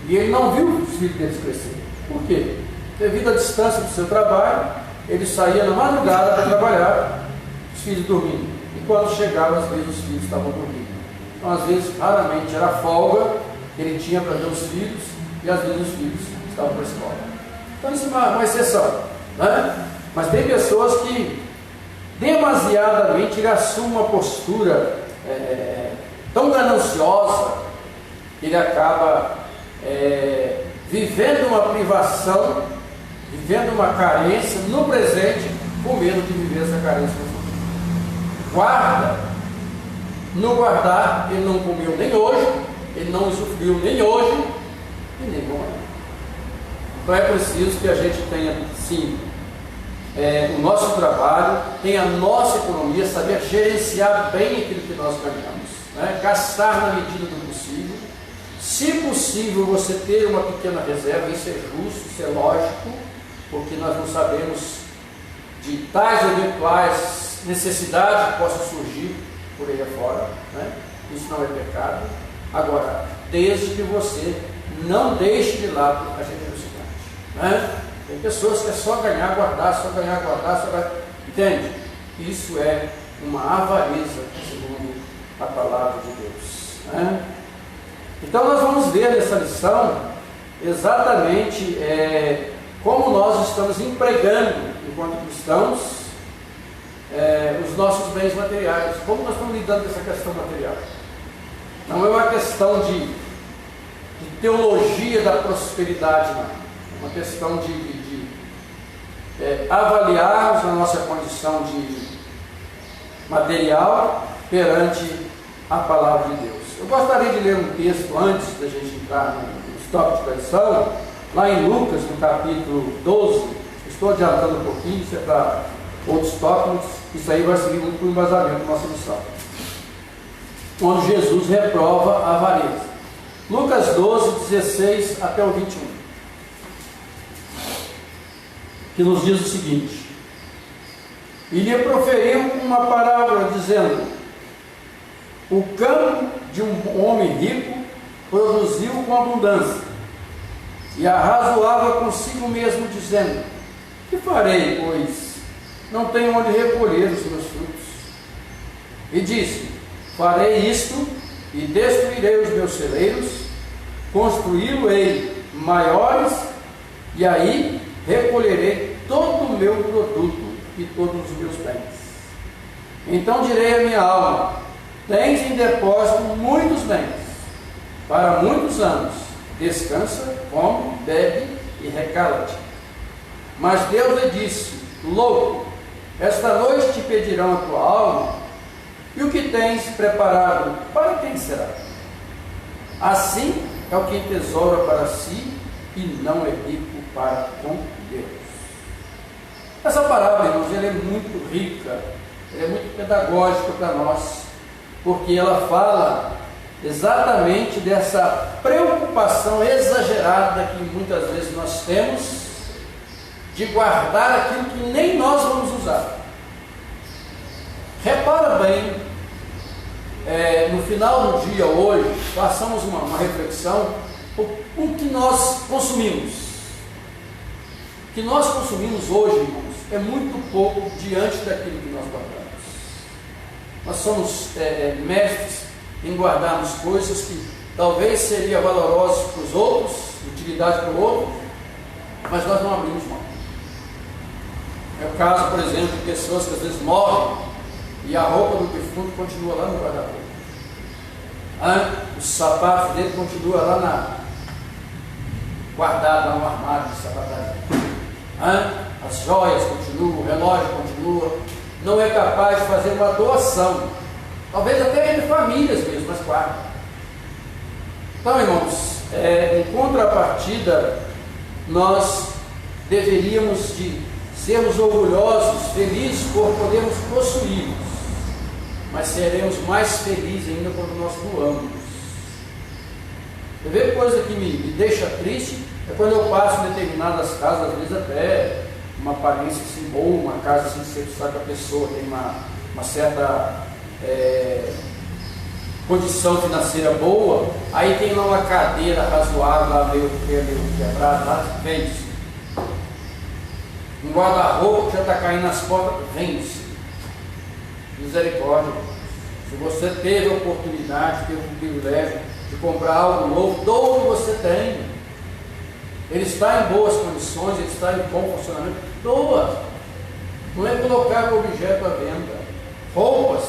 e ele não viu os filhos deles crescer. Por quê? Devido à distância do seu trabalho, ele saía na madrugada para trabalhar, os filhos dormindo. E quando chegava, às vezes os filhos estavam dormindo. Então, às vezes, raramente era folga que ele tinha para ver os filhos, e às vezes os filhos estavam para a escola. Então, isso é uma exceção, né? Mas tem pessoas que demasiadamente ele assume uma postura tão gananciosa que ele acaba vivendo uma privação, vivendo uma carência no presente, com medo de viver essa carência no futuro. Guarda, no guardar, ele não comeu nem hoje, ele não usufruiu nem hoje e nem amanhã. Então é preciso que a gente tenha, sim, o nosso trabalho, tenha a nossa economia, saber gerenciar bem aquilo que nós ganhamos, né? Gastar na medida do possível. Se possível, você ter uma pequena reserva, isso é justo, isso é lógico, porque nós não sabemos de tais eventuais necessidades que possam surgir por aí afora, né? Isso não é pecado. Agora, desde que você não deixe de lado a generosidade, né? Tem pessoas que é só ganhar, guardar, só ganhar, guardar, só ganhar. Entende? Isso é uma avareza, segundo a palavra de Deus, né? Então nós vamos ver nessa lição exatamente como nós estamos empregando, enquanto cristãos, os nossos bens materiais, como nós estamos lidando com essa questão material. Não é uma questão de teologia da prosperidade, não. É uma questão de avaliarmos a nossa condição de material perante a palavra de Deus. Eu gostaria de ler um texto antes da gente entrar nos tópicos da lição, lá em Lucas, no capítulo 12. Estou adiantando um pouquinho, isso é para outros tópicos, isso aí vai servir muito para o embasamento da nossa lição, onde Jesus reprova a avareza. Lucas 12, 16 até o 21, que nos diz o seguinte: e lhe proferiu uma parábola, dizendo: o campo de um homem rico produziu com abundância, e arrazoava consigo mesmo, dizendo: que farei, pois não tenho onde recolher os meus frutos? E disse: farei isto, e destruirei os meus celeiros, construí-lo-ei maiores, e aí recolherei todo o meu produto e todos os meus bens. Então direi à minha alma: tens em depósito muitos bens, para muitos anos, descansa, come, bebe e recala-te. Mas Deus lhe disse: louco, esta noite te pedirão a tua alma, e o que tens preparado, para quem será? Assim é o que entesoura para si e não é rico para com Deus. Essa parábola, irmãos, ela é muito rica, ela é muito pedagógica para nós, porque ela fala exatamente dessa preocupação exagerada que muitas vezes nós temos de guardar aquilo que nem nós vamos usar. Repara bem, no final do dia hoje, façamos uma reflexão o que nós consumimos. O que nós consumimos hoje, irmãos, é muito pouco diante daquilo que nós guardamos. Nós somos mestres em guardarmos coisas que talvez seriam valorosas para os outros, utilidade para o outro, mas nós não abrimos mão. É o caso, por exemplo, de pessoas que às vezes morrem e a roupa do defunto continua lá no guarda-roupa. Os sapatos dele continuam lá guardado lá no armário de sapataria. As joias continuam, o relógio continua. Não é capaz de fazer uma doação, talvez até entre famílias mesmo, mas guarda. Então, irmãos, em contrapartida, nós deveríamos de sermos orgulhosos, felizes por podermos possuí-los, mas seremos mais felizes ainda quando nós doamos. Você vê coisa que me deixa triste é quando eu passo em determinadas casas, às vezes até uma aparência assim boa, uma casa assim que você sabe que a pessoa tem uma certa condição financeira boa, aí tem lá uma cadeira razoável, lá meio quebrada, lá vende-se. Um guarda-roupa que já está caindo nas portas, vende-se. Misericórdia. Se você teve a oportunidade, teve o privilégio de comprar algo novo, doe o que você tem. Ele está em boas condições, ele está em bom funcionamento, doa. Não é colocar o objeto à venda. Roupas.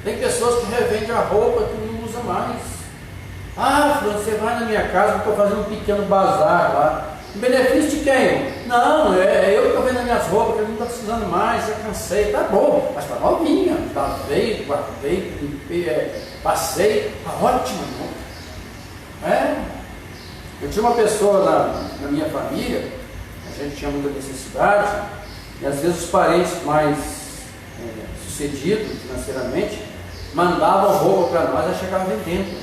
Tem pessoas que revendem a roupa que não usa mais. Você vai na minha casa, eu estou fazendo um pequeno bazar lá. Em benefício de quem? Não, eu que estou vendo as minhas roupas, que eu não estou precisando mais, já cansei. Tá bom, mas está novinha. Lavei, guardei, limpei, passei. Está ótimo, irmão. Eu tinha uma pessoa na minha família, a gente tinha muita necessidade, e às vezes os parentes mais sucedidos financeiramente mandavam roupa para nós e chegavam vendendo.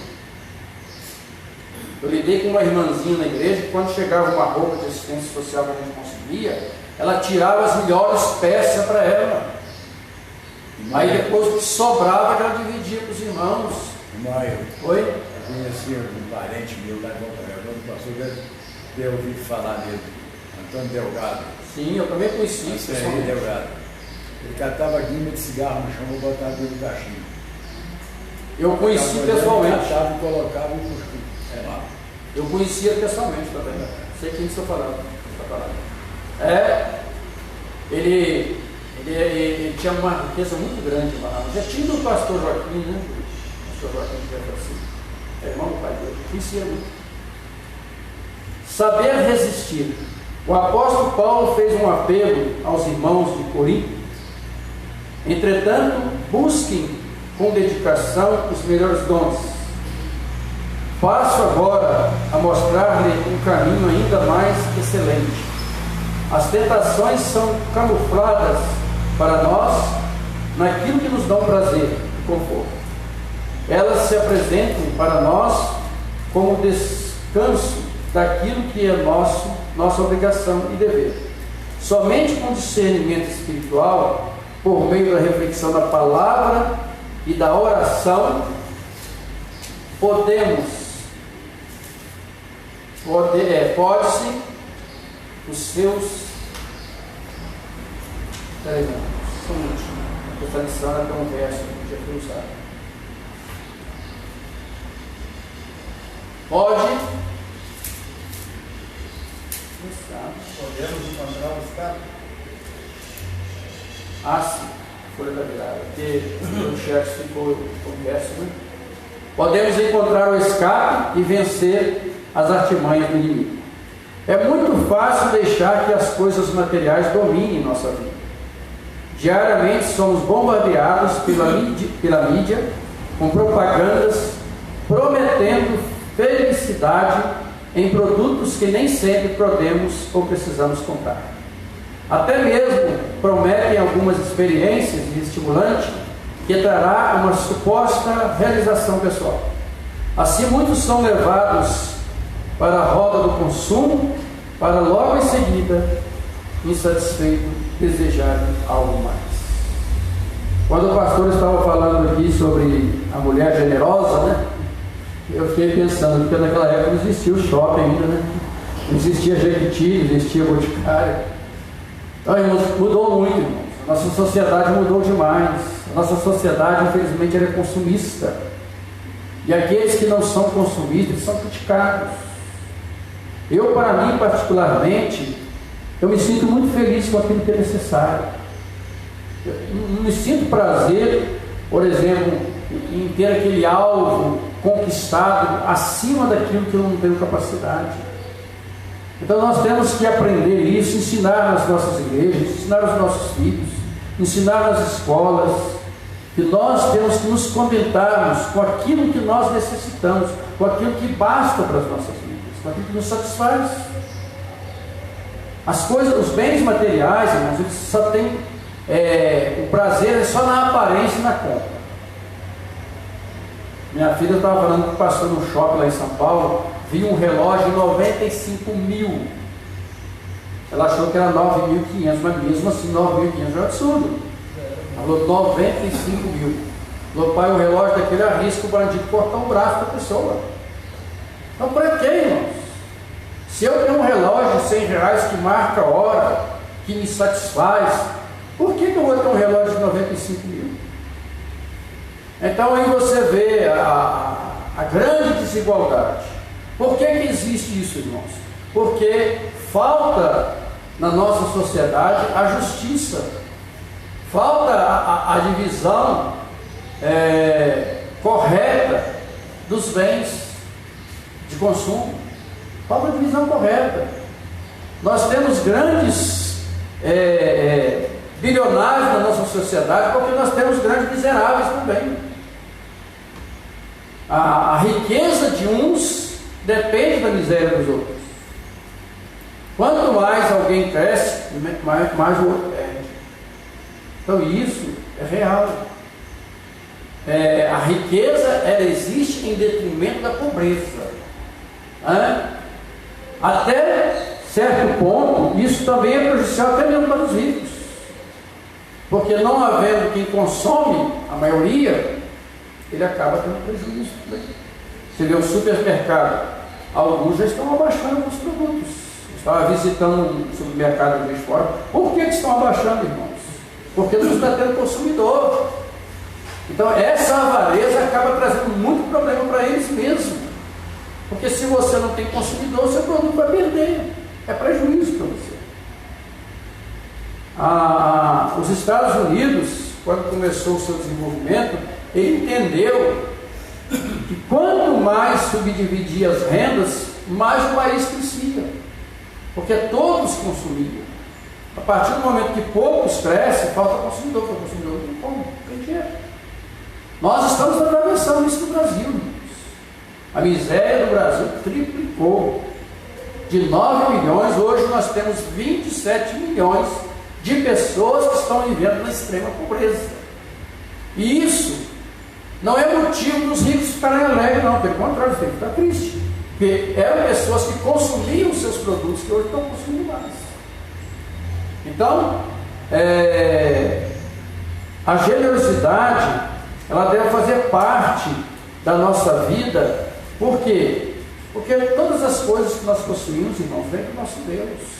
Eu lidei com uma irmãzinha na igreja que quando chegava uma roupa de assistência social que a gente conseguia, ela tirava as melhores peças para ela. Aí depois o que sobrava ela dividia com os irmãos. Oi? Eu conheci um parente meu lá em Volta Redonda, o pastor deu ouvido falar dele, Antônio Delgado. Sim, eu também conheci. Delgado. Ele catava guimba de cigarro no chão, vou botar dentro do cachimbo. Eu conheci pessoalmente. Catava e colocava e cuspiva. Eu conhecia pessoalmente também. Sei quem estou falando. Ele tinha uma riqueza muito grande lá. Já tinha do pastor Joaquim, né? O pastor Joaquim que era assim. É irmão do pai dele. Conhecia muito. Saber resistir. O apóstolo Paulo fez um apelo aos irmãos de Corinto. Entretanto, busquem com dedicação os melhores dons. Passo agora a mostrar-lhe um caminho ainda mais excelente. As tentações são camufladas para nós naquilo que nos dá prazer e conforto. Elas se apresentam para nós como descanso daquilo que é nossa obrigação e dever. Somente com discernimento espiritual, por meio da reflexão da palavra e da oração, pode-se os seus. Peraí, não, só um minutinho. Essa lição era um verso que podia ter usado. Podemos encontrar o escape? Sim, folha da virada, porque o chefe ficou o verso, né? Podemos encontrar o escape e vencer as artimanhas do inimigo. É muito fácil deixar que as coisas materiais dominem nossa vida. Diariamente somos bombardeados pela mídia com propagandas prometendo felicidade em produtos que nem sempre podemos ou precisamos comprar. Até mesmo prometem algumas experiências de estimulante que trará uma suposta realização pessoal. Assim, muitos são levados para a roda do consumo, para logo em seguida, insatisfeito, desejarem algo mais. Quando o pastor estava falando aqui sobre a mulher generosa, né? Eu fiquei pensando, porque naquela época não existia o shopping ainda, né? Não existia Jequiti, não existia Boticário. Então, irmãos, mudou muito, irmãos. A nossa sociedade mudou demais. A nossa sociedade, infelizmente, ela é consumista. E aqueles que não são consumistas são criticados. Eu, para mim, particularmente, eu me sinto muito feliz com aquilo que é necessário. Eu não me sinto prazer, por exemplo, em ter aquele alvo conquistado acima daquilo que eu não tenho capacidade. Então nós temos que aprender isso, ensinar nas nossas igrejas, ensinar aos nossos filhos, ensinar nas escolas, que nós temos que nos contentarmos com aquilo que nós necessitamos, com aquilo que basta para as nossas vidas, com aquilo que nos satisfaz. As coisas, os bens materiais, irmãos, eles só têm o prazer é só na aparência e na compra. Minha filha estava falando que passou no shopping lá em São Paulo, viu um relógio de 95 mil. Ela achou que era 9.500, mas mesmo assim 9.500 é um absurdo. Ela falou 95 mil. Falou, pai, o relógio daquele arrisca o bandido cortar um braço da pessoa. Então, para quê, irmãos? Se eu tenho um relógio de 100 reais que marca a hora, que me satisfaz, por que eu vou ter um relógio de 95 mil? Então aí você vê a grande desigualdade. Por que existe isso, irmãos? Porque falta na nossa sociedade a justiça, falta a divisão correta dos bens de consumo, falta a divisão correta. Nós temos grandes bilionários na nossa sociedade porque nós temos grandes miseráveis também. A riqueza de uns depende da miséria dos outros. Quanto mais alguém cresce, mais o outro perde. Então isso é real. A riqueza, ela existe em detrimento da pobreza. Até certo ponto, isso também é prejudicial até mesmo para os ricos. Porque não havendo quem consome, a maioria, ele acaba tendo prejuízo. Você vê o supermercado, alguns já estão abaixando os produtos. Eu estava visitando um supermercado de fora. Por que estão abaixando, irmãos? porque não está tendo consumidor. Então essa avareza acaba trazendo muito problema para eles mesmos, porque se você não tem consumidor, seu produto vai perder, é prejuízo para você. Os Estados Unidos, quando começou o seu desenvolvimento, ele entendeu que quanto mais subdividia as rendas, mais o país crescia, porque todos consumiam. A partir do momento que poucos crescem, falta consumidor, porque o consumidor não tem como, não tem dinheiro. Nós estamos atravessando isso no Brasil, irmãos. A miséria do Brasil triplicou. De 9 milhões, hoje nós temos 27 milhões de pessoas que estão vivendo na extrema pobreza. E isso não é motivo dos ricos ficarem alegres, não, pelo contrário, tem que ficar triste. Porque eram pessoas que consumiam seus produtos que hoje estão consumindo mais. Então, a generosidade, ela deve fazer parte da nossa vida. Por quê? Porque todas as coisas que nós possuímos, irmãos, vêm do nosso Deus.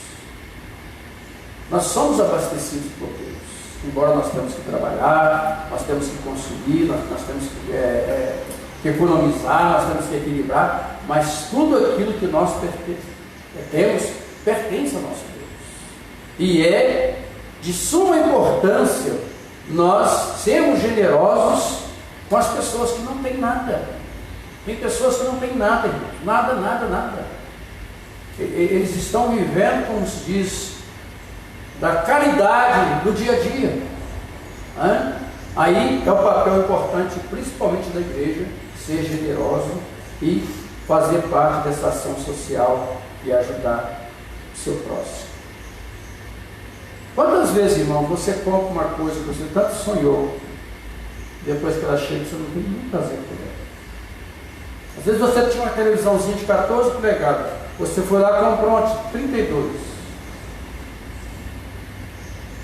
Nós somos abastecidos por Deus. Embora nós temos que trabalhar, nós temos que consumir, nós temos que economizar, nós temos que equilibrar, mas tudo aquilo que nós temos pertence ao nosso Deus. E é de suma importância nós sermos generosos com as pessoas que não têm nada. Tem pessoas que não têm nada, irmãos. Nada, nada, nada. Eles estão vivendo, como se diz, da caridade do dia a dia. Aí é o papel importante, principalmente da igreja, ser generoso e fazer parte dessa ação social e ajudar o seu próximo. Quantas vezes, irmão, você compra uma coisa que você tanto sonhou, depois que ela chega, você não tem nenhum prazer por ela? Às vezes você tinha uma televisãozinha de 14 polegadas, você foi lá e comprou uma de 32.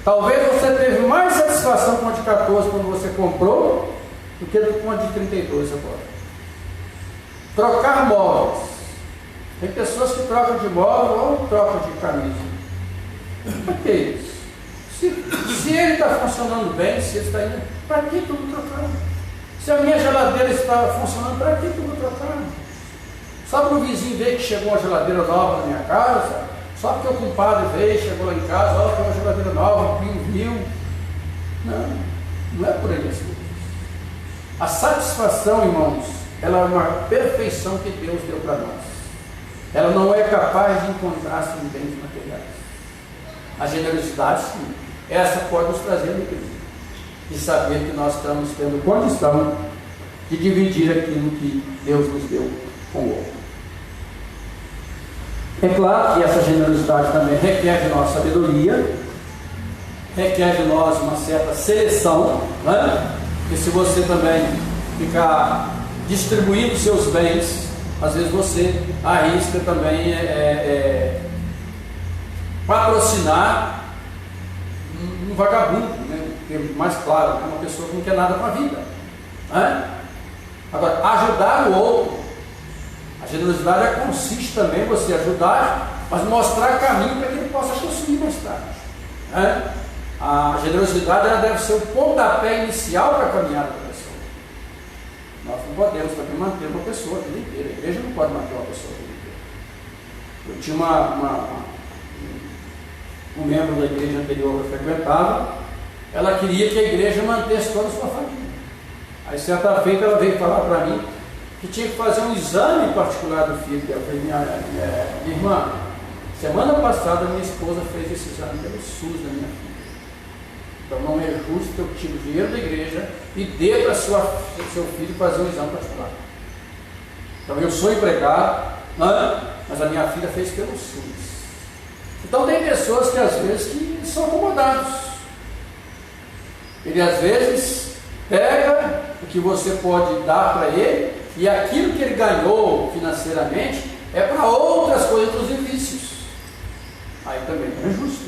Talvez você teve mais satisfação com a de 14 quando você comprou, do que com a de 32 agora. Trocar móveis. Tem pessoas que trocam de móvel ou trocam de camisa. Por que isso? Se ele está funcionando bem, se ele está indo, para que tudo trocar? Se a minha geladeira está funcionando, para que tudo trocar? Só para o vizinho ver que chegou uma geladeira nova na minha casa, só porque o compadre veio, chegou lá em casa, ó, tem uma geladeira nova, o primo viu. Não é por aí as coisas. A satisfação, irmãos, ela é uma perfeição que Deus deu para nós. Ela não é capaz de encontrar-se em bens materiais. A generosidade, sim, essa pode nos trazer alegria. E saber que nós estamos tendo condição de dividir aquilo que Deus nos deu com o outro. É claro que essa generosidade também requer de nós sabedoria, requer de nós uma certa seleção, né? Porque se você também ficar distribuindo seus bens, às vezes você arrisca também patrocinar um vagabundo, né? Mais claro, uma pessoa que não quer nada para a vida, né? Agora, ajudar o outro, a generosidade consiste também em você ajudar, mas mostrar caminho para que ele possa construir mais tarde, né? A generosidade ela deve ser o pontapé inicial para a caminhada da pessoa. Nós não podemos também manter uma pessoa a vida inteira. A igreja não pode manter uma pessoa a vida inteira. Eu tinha um membro da igreja anterior que eu frequentava, ela queria que a igreja mantesse toda a sua família. Aí certa feita ela veio falar para mim que tinha que fazer um exame particular do filho dela. Eu falei, minha irmã, semana passada minha esposa fez esse exame pelo SUS da minha filha. Então não é justo que eu tire o dinheiro da igreja e dê para seu filho fazer um exame particular. Então eu sou empregado, mas a minha filha fez pelo SUS. Então tem pessoas que às vezes que são acomodados. Ele às vezes pega o que você pode dar para ele e aquilo que ele ganhou financeiramente é para outras coisas, outros vícios. Aí também não é justo.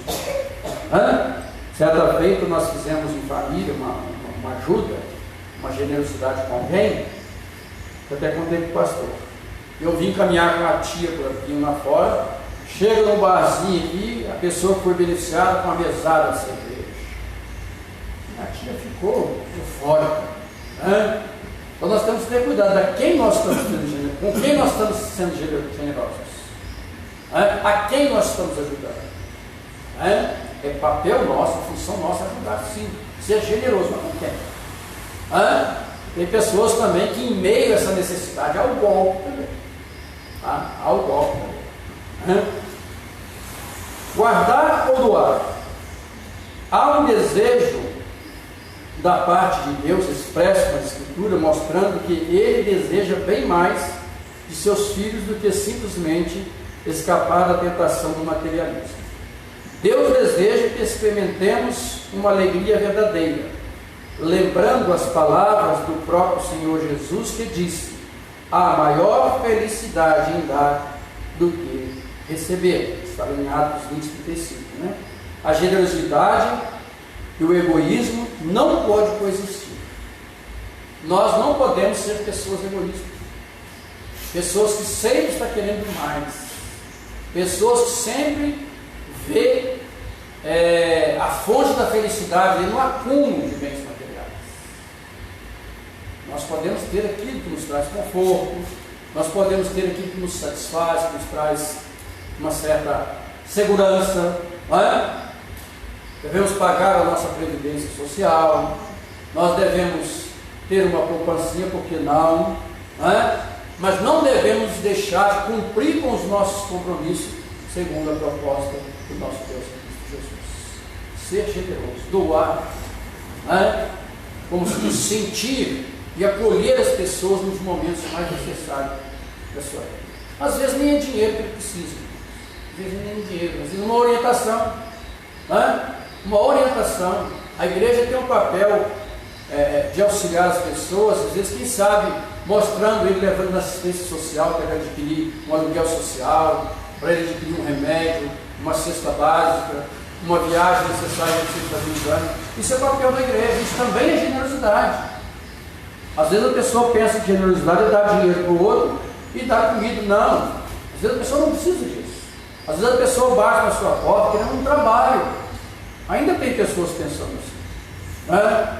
Certa feita nós fizemos em família uma ajuda, uma generosidade com alguém. Eu até contei para o pastor. Eu vim caminhar com a tia por aqui lá fora, chego num barzinho aqui, a pessoa foi beneficiada com uma mesada de cerveja. ficou eufórica, né? Então nós temos que ter cuidado com quem nós estamos sendo generosos, né? A quem nós estamos ajudando, né? É papel nosso, função nossa ajudar, sim, ser generoso, mas com quem? Né? Tem pessoas também que, em meio a essa necessidade, há o golpe também, tá? Há o golpe também, né? Guardar ou doar? Há um desejo da parte de Deus expresso na Escritura, mostrando que Ele deseja bem mais de seus filhos do que simplesmente escapar da tentação do materialismo. Deus deseja que experimentemos uma alegria verdadeira, lembrando as palavras do próprio Senhor Jesus, que disse: há maior felicidade em dar do que receber. Está em Atos 20:35, né? A generosidade e o egoísmo não podem coexistir. Nós não podemos ser pessoas egoístas, pessoas que sempre estão querendo mais, pessoas que sempre vê a fonte da felicidade no acúmulo de bens materiais. Nós podemos ter aquilo que nos traz conforto, nós podemos ter aquilo que nos satisfaz, que nos traz uma certa segurança, não é? Devemos pagar a nossa previdência social, nós devemos ter uma poupancinha, por que não? Não é? Mas não devemos deixar de cumprir com os nossos compromissos, segundo a proposta do nosso Deus Cristo Jesus. Ser generoso, doar, não é? Como se sentir e acolher as pessoas nos momentos mais necessários da sua vida. Às vezes nem é dinheiro que ele precisa, às vezes nem é dinheiro, às vezes uma orientação, não é? Uma orientação. A igreja tem um papel de auxiliar as pessoas, às vezes, quem sabe, mostrando ele, levando na assistência social para ele adquirir um aluguel social, para ele adquirir um remédio, uma cesta básica, uma viagem necessária para você fazer um exame. Isso é o papel da igreja, isso também é generosidade. Às vezes a pessoa pensa que generosidade é dar dinheiro para o outro e dar comida. Não, às vezes a pessoa não precisa disso. Às vezes a pessoa bate na sua porta querendo um trabalho. Ainda tem pessoas pensando assim,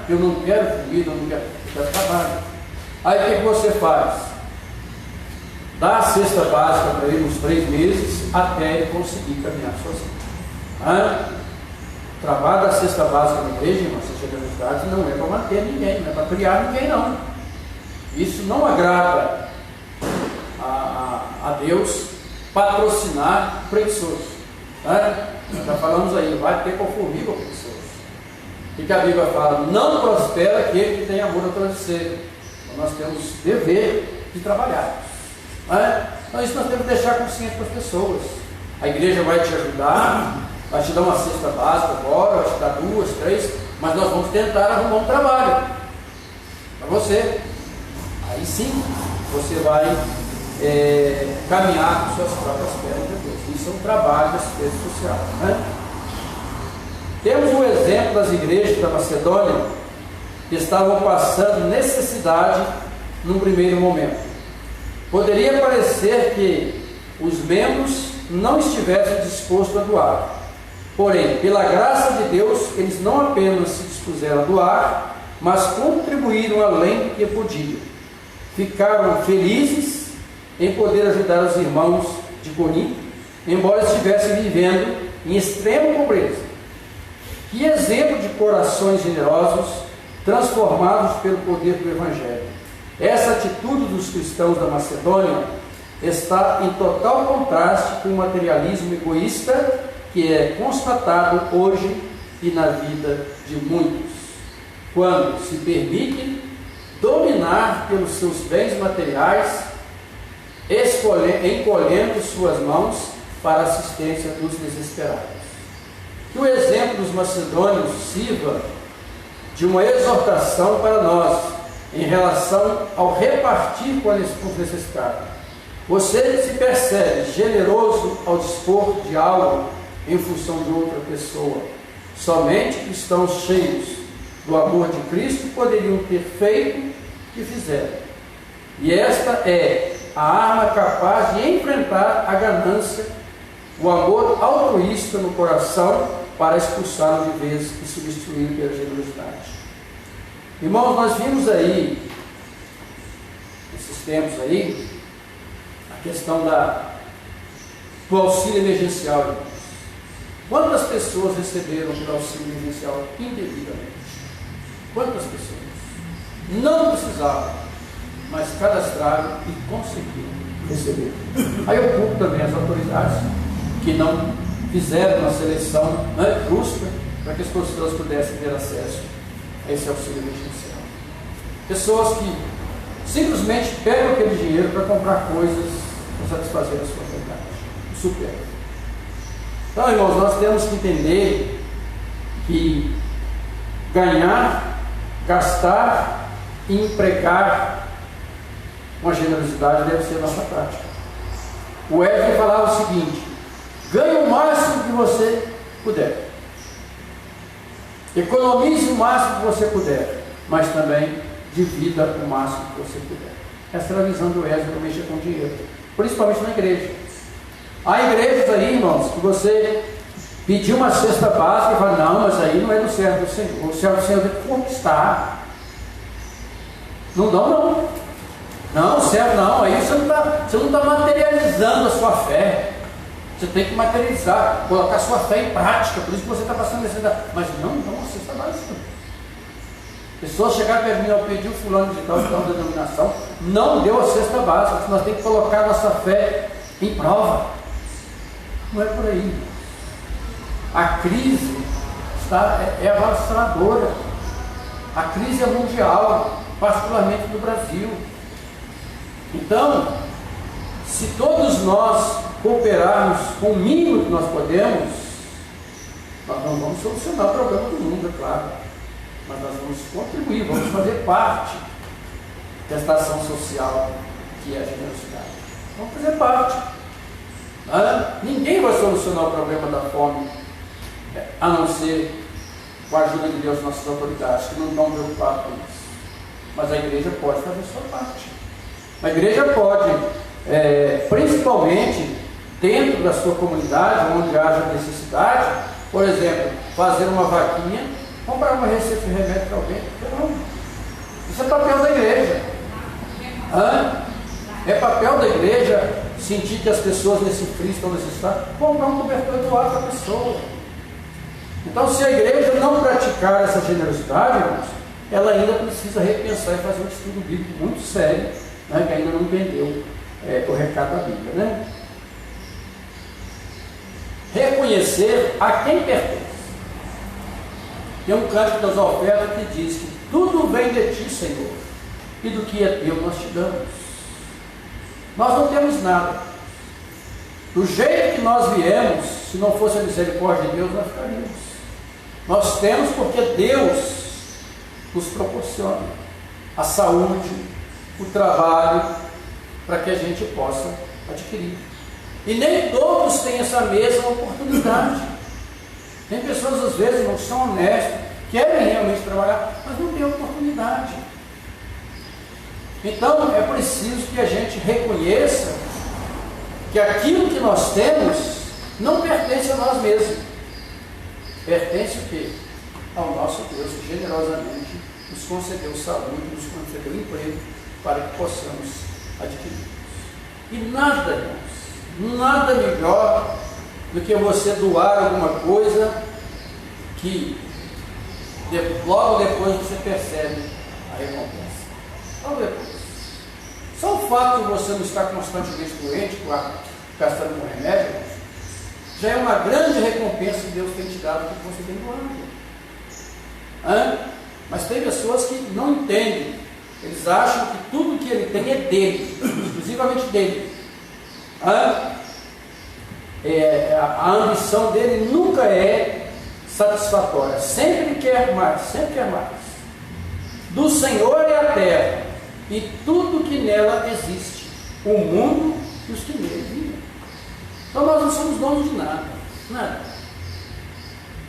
eu não quero comida, eu não quero trabalho. Aí o que você faz? Dá a cesta básica para ele uns 3 meses até ele conseguir caminhar sozinho. O trabalho da cesta básica na igreja, irmãos, essa generosidade não é para manter ninguém, não é para criar ninguém, não. Isso não agrada a Deus patrocinar preguiçosos. Já falamos aí, vai ter conformível com pessoas. O que a Bíblia fala? Não prospera aquele que tem amor ao travesseiro. Então nós temos dever de trabalhar. Então isso nós temos que deixar consciente para as pessoas. A igreja vai te ajudar, vai te dar uma cesta básica agora, vai te dar 2, 3, mas nós vamos tentar arrumar um trabalho para você. Aí sim você vai caminhar com suas próprias pernas de Deus. Isso é um trabalho da assistência social. Temos um exemplo das igrejas da Macedônia que estavam passando necessidade num primeiro momento. Poderia parecer que os membros não estivessem dispostos a doar. Porém, pela graça de Deus, eles não apenas se dispuseram a doar, mas contribuíram além do que podiam. Ficaram felizes em poder ajudar os irmãos de Corinto, embora estivessem vivendo em extrema pobreza. Que exemplo de corações generosos transformados pelo poder do Evangelho. Essa atitude dos cristãos da Macedônia está em total contraste com o materialismo egoísta que é constatado hoje e na vida de muitos, quando se permitem dominar pelos seus bens materiais, encolhendo suas mãos para a assistência dos desesperados. Que o exemplo dos macedônios sirva de uma exortação para nós em relação ao repartir com os necessitados. Você se percebe generoso ao dispor de algo em função de outra pessoa. Somente cristãos cheios do amor de Cristo poderiam ter feito o que fizeram. E esta é a arma capaz de enfrentar a ganância, o amor altruísta no coração para expulsá-lo de vez e substituí-lo pela generosidade. Irmãos, nós vimos aí, esses tempos aí, a questão do auxílio emergencial, irmãos. Quantas pessoas receberam o auxílio emergencial indevidamente? Quantas pessoas? Não precisavam, mas cadastraram e conseguiram receber. Aí eu culpo também as autoridades que não fizeram uma seleção justa para que as pessoas pudessem ter acesso a esse auxílio emergencial. Pessoas que simplesmente pegam aquele dinheiro para comprar coisas para satisfazer a sua vontade. Supera. Então, irmãos, nós temos que entender que ganhar, gastar e empregar com a generosidade deve ser a nossa prática. O Wesley falava o seguinte: ganhe o máximo que você puder, economize o máximo que você puder, mas também divida o máximo que você puder. Essa era a visão do Wesley para mexer com dinheiro, principalmente na igreja. Há igrejas aí, irmãos, que você pediu uma cesta básica e fala: não, mas aí não é do servo do Senhor, o servo do Senhor tem que conquistar. Não dão, não. Não, servo não, aí você não está materializando a sua fé. Você tem que materializar, colocar a sua fé em prática, por isso que você está passando necessidade. Mas não uma cesta básica. Pessoas chegaram para mim: eu pedi o fulano de tal denominação, não deu a cesta básica. Nós temos que colocar a nossa fé em prova. Não é por aí. A crise é avassaladora. A crise é mundial, particularmente no Brasil. Então, se todos nós cooperarmos com o mínimo que nós podemos, nós não vamos solucionar o problema do mundo, é claro, mas nós vamos contribuir, vamos fazer parte desta ação social que é a generosidade. Vamos fazer parte. Ninguém vai solucionar o problema da fome a não ser com a ajuda de Deus, nossas autoridades, que não estão preocupadas com isso. Mas a igreja pode fazer a sua parte. A igreja pode, principalmente dentro da sua comunidade, onde haja necessidade, por exemplo, fazer uma vaquinha, comprar uma receita de remédio para alguém. Não. Isso é papel da igreja. É papel da igreja sentir que as pessoas nesse frio estão necessitadas, comprar um cobertor e doar para a pessoa. Então, se a igreja não praticar essa generosidade, irmãos, ela ainda precisa repensar e fazer um estudo bíblico muito sério, né, que ainda não entendeu o recado da Bíblia. Né? Reconhecer a quem pertence. Tem um cântico das ofertas que diz que tudo vem de ti, Senhor, e do que é teu nós te damos. Nós não temos nada. Do jeito que nós viemos, se não fosse a misericórdia de Deus, nós ficaríamos. Nós temos porque Deus nos proporciona a saúde, o trabalho, para que a gente possa adquirir. E nem todos têm essa mesma oportunidade. Tem pessoas, às vezes, não são honestas, querem realmente trabalhar, mas não têm oportunidade. Então, é preciso que a gente reconheça que aquilo que nós temos não pertence a nós mesmos. Pertence o quê? Ao nosso Deus, que generosamente nos concedeu saúde, nos concedeu emprego, para que possamos adquirir. E nada, irmãos, nada melhor do que você doar alguma coisa que logo depois você percebe a recompensa. Logo depois. Só o fato de você não estar constantemente doente, gastando com remédio, já é uma grande recompensa que Deus tem te dado porque você tem doado. Mas tem pessoas que não entendem. Eles acham que tudo que ele tem é dele, exclusivamente dele. A ambição dele nunca é satisfatória. Sempre quer mais, sempre quer mais. Do Senhor é a terra e tudo que nela existe, o mundo e os que nele vivem. Então nós não somos donos de nada, nada.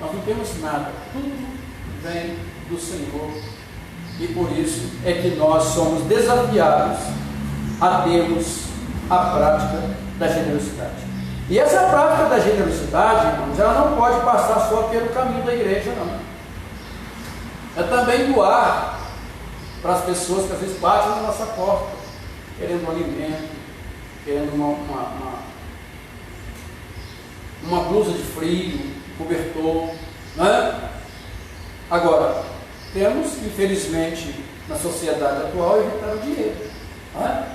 Nós não temos nada, tudo vem do Senhor. E por isso é que nós somos desafiados a termos a prática da generosidade. E essa prática da generosidade, irmãos, ela não pode passar só pelo caminho da igreja, não. É também doar para as pessoas que às vezes batem na nossa porta, querendo um alimento, querendo uma blusa de frio, um cobertor, não é? Agora, temos, infelizmente, na sociedade atual, evitar o dinheiro. Não é?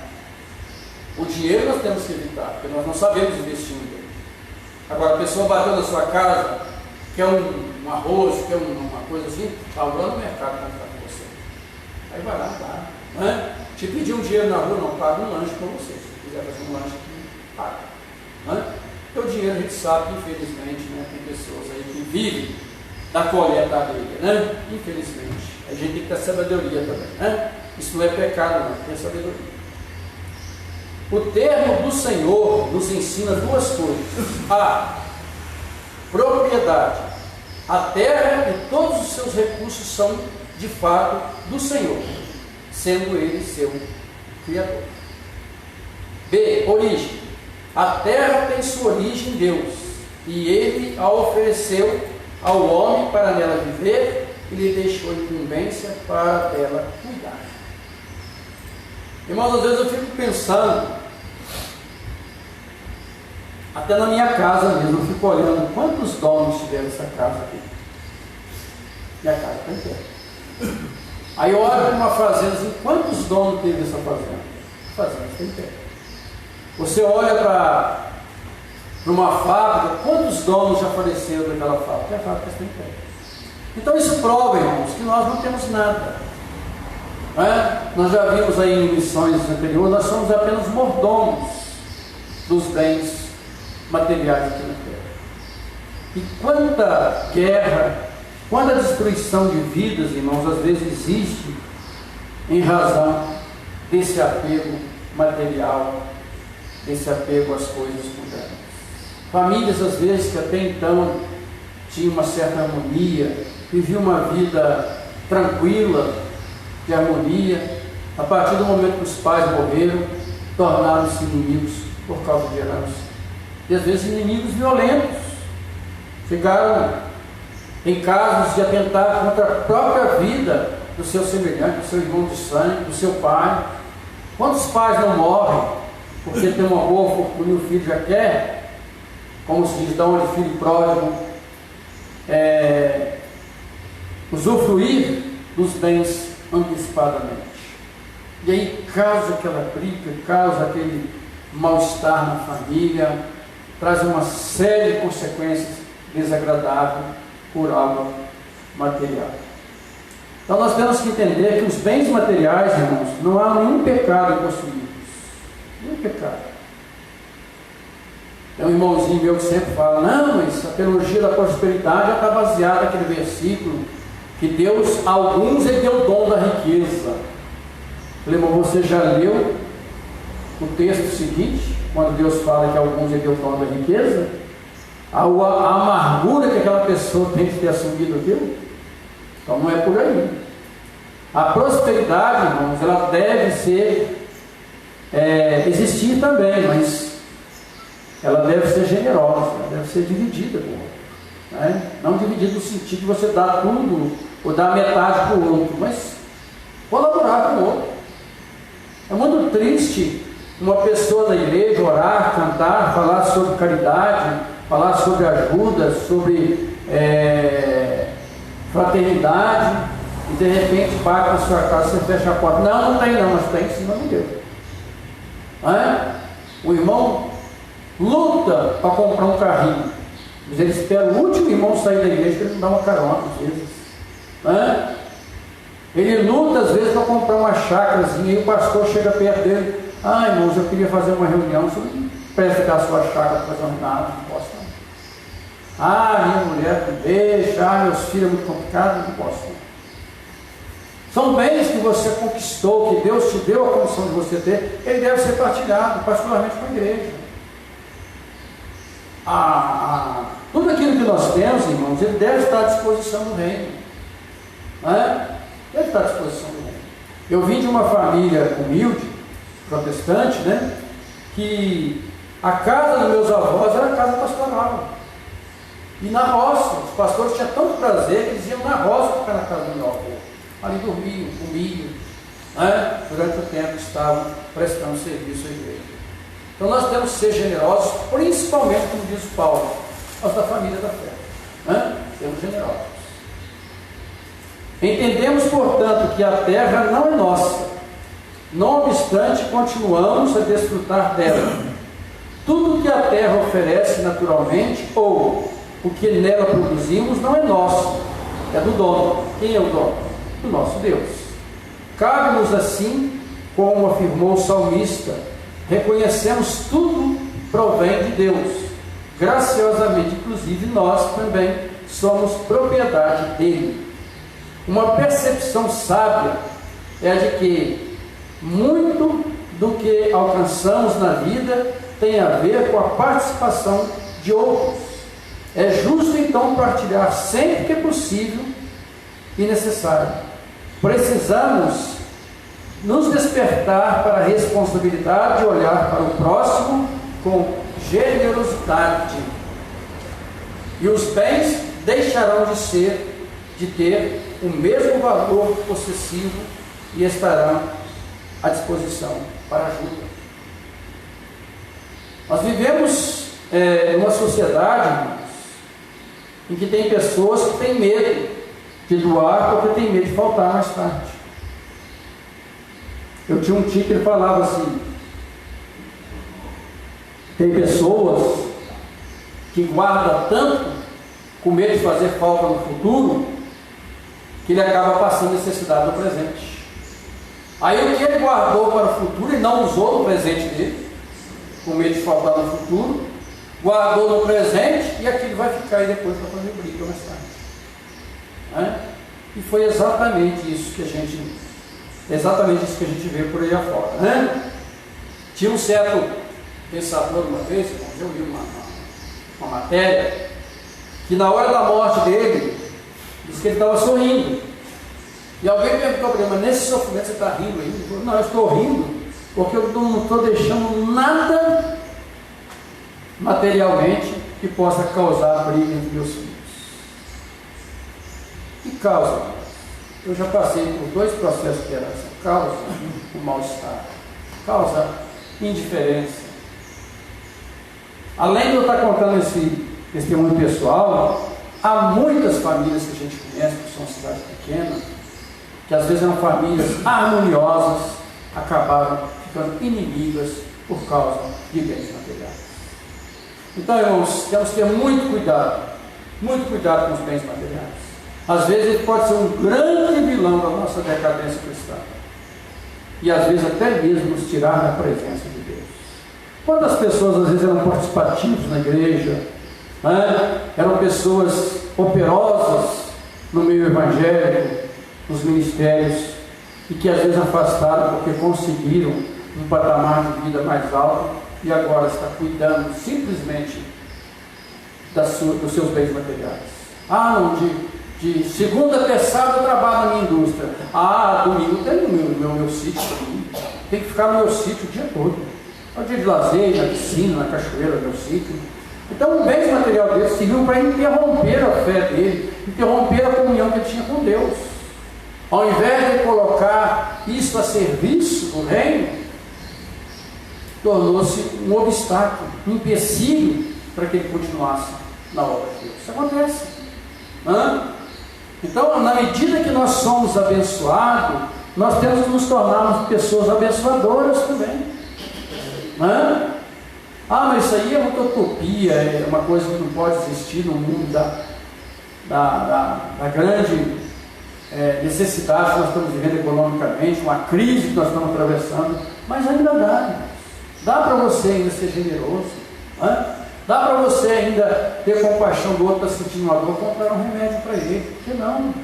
O dinheiro nós temos que evitar, porque nós não sabemos investir no dinheiro. Agora, a pessoa bateu na sua casa, quer um arroz, quer uma coisa assim, está lá no mercado para comprar com você. Aí vai lá, tá? Não é? Te pedir um dinheiro na rua, não paga um lanche para você. Se quiser fazer um lanche aqui, paga. Não é? Porque o dinheiro a gente sabe que, infelizmente, né, tem pessoas aí que vivem da coleta alheia, né? Infelizmente. A gente tem que ter sabedoria também, né? Isso não é pecado, não, tem sabedoria. O termo do Senhor nos ensina duas coisas: a propriedade, a terra e todos os seus recursos são de fato do Senhor, sendo Ele seu Criador. B. Origem. A terra tem sua origem em Deus, e Ele a ofereceu ao homem para nela viver e lhe deixou incumbência para dela cuidar. Irmãos, às vezes eu fico pensando, até na minha casa mesmo, eu fico olhando quantos donos tiveram essa casa aqui. Minha casa está inteira. Aí eu olho para uma fazenda assim, quantos donos teve essa fazenda? A fazenda está inteira. Você olha para uma fábrica, quantos donos já faleceram daquela fábrica? A fábrica está inteira. Então isso prova, irmãos, que nós não temos nada. Não é? Nós já vimos aí em missões anteriores, nós somos apenas mordomos dos bens materiais aqui na terra. E quanta guerra, quanta destruição de vidas, irmãos, às vezes existe em razão desse apego material, desse apego às coisas mundanas. Famílias, às vezes, que até então tinham uma certa harmonia, viviam uma vida tranquila, de harmonia, a partir do momento que os pais morreram, tornaram-se inimigos por causa de herança. E às vezes inimigos violentos. Chegaram em casos de atentar contra a própria vida do seu semelhante, do seu irmão de sangue, do seu pai. Quantos pais não morrem porque tem uma boa fortuna e o filho já quer, como se diz, dá um filho pródigo, usufruir dos bens antecipadamente. E aí causa aquela briga, causa aquele mal-estar na família, traz uma série de consequências desagradáveis por algo material. Então nós temos que entender que os bens materiais, irmãos, não há nenhum pecado em possuí-los. Nenhum pecado. Tem um irmãozinho meu que sempre fala, não, mas a teologia da prosperidade já está baseada naquele versículo que Deus, a alguns, Ele deu o dom da riqueza. Eu falei, mas você já leu o texto seguinte, quando Deus fala que a alguns Ele deu o dom da riqueza? A amargura que aquela pessoa tem de ter assumido aquilo? Então não é por aí. A prosperidade, irmãos, ela deve ser, existir também, mas ela deve ser generosa, ela deve ser dividida com o outro. Não dividir no sentido de você dar tudo ou dar metade para o outro, mas colaborar com o outro. É muito triste uma pessoa da igreja orar, cantar, falar sobre caridade, falar sobre ajuda, sobre fraternidade, e de repente bate na sua casa, você fecha a porta. Não tem não, mas tem sim, mas não deu. O irmão luta para comprar um carrinho, mas ele espera o último irmão sair da igreja para ele não dar uma carona às vezes. Ele luta às vezes para comprar uma chácarazinha, e o pastor chega perto dele, irmãos, eu queria fazer uma reunião, você não presta dar a sua chácara para fazer um nada, não posso não. Minha mulher não deixa, meus filhos é muito complicado, não posso não. São bens que você conquistou, que Deus te deu a condição de você ter, ele deve ser partilhado, particularmente com a igreja. Tudo aquilo que nós temos, irmãos, ele deve estar à disposição do reino. Deve estar à disposição do reino. Eu vim de uma família humilde, protestante, que a casa dos meus avós era a casa pastoral. E na roça, os pastores tinham tanto prazer que eles iam na roça ficar na casa do meu avô. Ali dormiam, comiam, durante o tempo que estavam prestando serviço à igreja. Então nós temos que ser generosos, principalmente, como diz Paulo, nós da família da fé. Sermos generosos. Entendemos, portanto, que a terra não é nossa. Não obstante, continuamos a desfrutar dela. Tudo que a terra oferece naturalmente, ou o que nela produzimos, não é nosso, é do dono. Quem é o dono? Do nosso Deus. Cabe-nos assim, como afirmou o salmista, reconhecemos tudo provém de Deus. Graciosamente, inclusive, nós também somos propriedade dele. Uma percepção sábia é a de que muito do que alcançamos na vida tem a ver com a participação de outros. É justo então partilhar sempre que é possível e necessário. Precisamos nos despertar para a responsabilidade de olhar para o próximo com generosidade. E os bens deixarão de ter o mesmo valor possessivo e estarão à disposição para ajuda. Nós vivemos numa sociedade, irmãos, em que tem pessoas que têm medo de doar porque tem medo de faltar mais tarde. Eu tinha um tio que ele falava assim: tem pessoas que guardam tanto com medo de fazer falta no futuro que ele acaba passando necessidade no presente. Aí o que ele guardou para o futuro e não usou no presente dele, com medo de faltar no futuro, guardou no presente e aquilo vai ficar aí depois para fazer briga mais tarde. E foi exatamente isso que a gente vê por aí afora. Tinha um certo pensador uma vez, eu li uma matéria, que na hora da morte dele, disse que ele estava sorrindo. E alguém perguntou para ele: mas nesse sofrimento você está rindo ainda? Ele falou: não, eu estou rindo porque eu não estou deixando nada materialmente que possa causar briga entre meus filhos. E causa? Eu já passei por 2 processos de herança. Causa o mal-estar, causa indiferença. Além de eu estar contando esse testemunho pessoal, há muitas famílias que a gente conhece, que são cidades pequenas, que às vezes eram famílias harmoniosas, acabaram ficando inimigas por causa de bens materiais. Então, irmãos, temos que ter muito cuidado com os bens materiais. Às vezes ele pode ser um grande vilão da nossa decadência cristã, e às vezes até mesmo nos tirar da presença de Deus. Quantas pessoas às vezes eram participativas na igreja, eram pessoas operosas no meio evangélico, nos ministérios, e que às vezes afastaram porque conseguiram um patamar de vida mais alto e agora está cuidando simplesmente dos seus bens materiais. Não, de segunda a sábado eu trabalho na minha indústria. Domingo tem no meu sítio. Tem que ficar no meu sítio o dia todo. É o dia de lazer, na piscina, na cachoeira do meu sítio. Então o bem material dele serviu para interromper a fé dele, interromper a comunhão que ele tinha com Deus. Ao invés de colocar isso a serviço do reino, tornou-se um obstáculo, um empecilho para que ele continuasse na obra de Deus. Isso acontece. Então, na medida que nós somos abençoados, nós temos que nos tornarmos pessoas abençoadoras também. Mas isso aí é uma utopia, é uma coisa que não pode existir no mundo da grande necessidade que nós estamos vivendo economicamente, uma crise que nós estamos atravessando. Mas ainda dá para você ainda ser generoso, dá para você ainda ter compaixão do outro que está sentindo uma dor, comprar um remédio para ele. Por que não?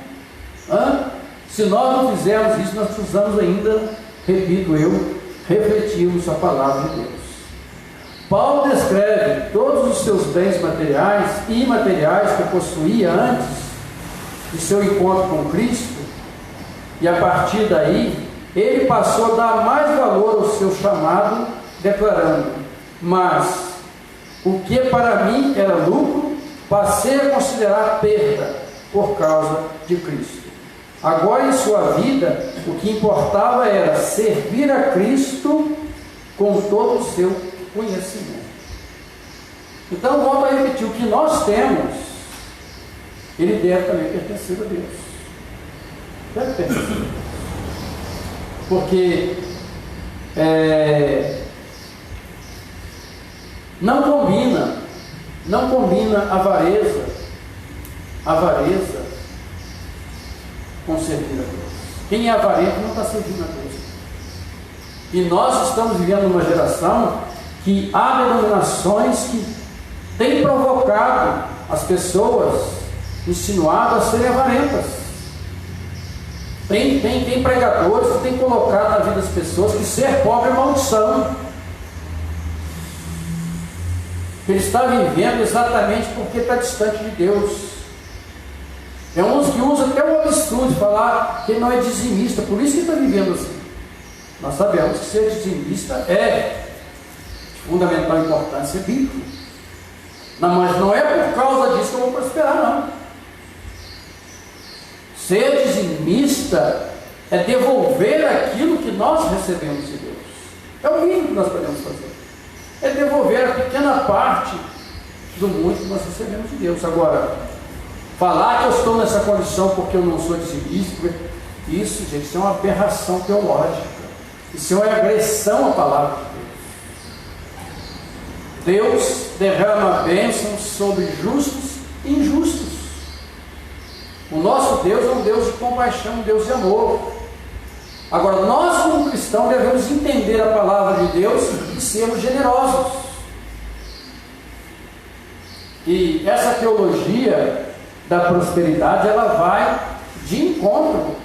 Se nós não fizermos isso, nós precisamos ainda, repito eu, refletirmos a palavra de Deus. Paulo descreve todos os seus bens materiais e imateriais que possuía antes de seu encontro com Cristo, e a partir daí ele passou a dar mais valor ao seu chamado, declarando: mas o que para mim era lucro, passei a considerar perda por causa de Cristo. Agora em sua vida, o que importava era servir a Cristo com todo o seu conhecimento. Então, volto a repetir, o que nós temos, ele deve também pertencer a Deus. Deve pertencer a Deus. Porque não combina avareza com servir a Deus. Quem é avarento não está servindo a Deus. E nós estamos vivendo uma geração que há denominações que têm provocado as pessoas, insinuado a serem avarentas. Tem pregadores que têm colocado na vida das pessoas que ser pobre é maldição. Ele está vivendo exatamente porque está distante de Deus. É uns que usam até o absurdo de falar que ele não é dizimista, por isso que ele está vivendo assim. Nós sabemos que ser dizimista é de fundamental importância bíblica. Mas não é por causa disso que eu vou prosperar, não. Ser dizimista é devolver aquilo que nós recebemos de Deus. É o mínimo que nós podemos fazer. É devolver a pequena parte do muito que nós recebemos de Deus. Agora, falar que eu estou nessa condição porque eu não sou dizimista, isso, gente, isso é uma aberração teológica. Isso é uma agressão à palavra de Deus. Deus derrama bênçãos sobre justos e injustos. O nosso Deus é um Deus de compaixão, um Deus de amor. Agora, nós como cristãos devemos entender a palavra de Deus e sermos generosos. E essa teologia da prosperidade, ela vai de encontro,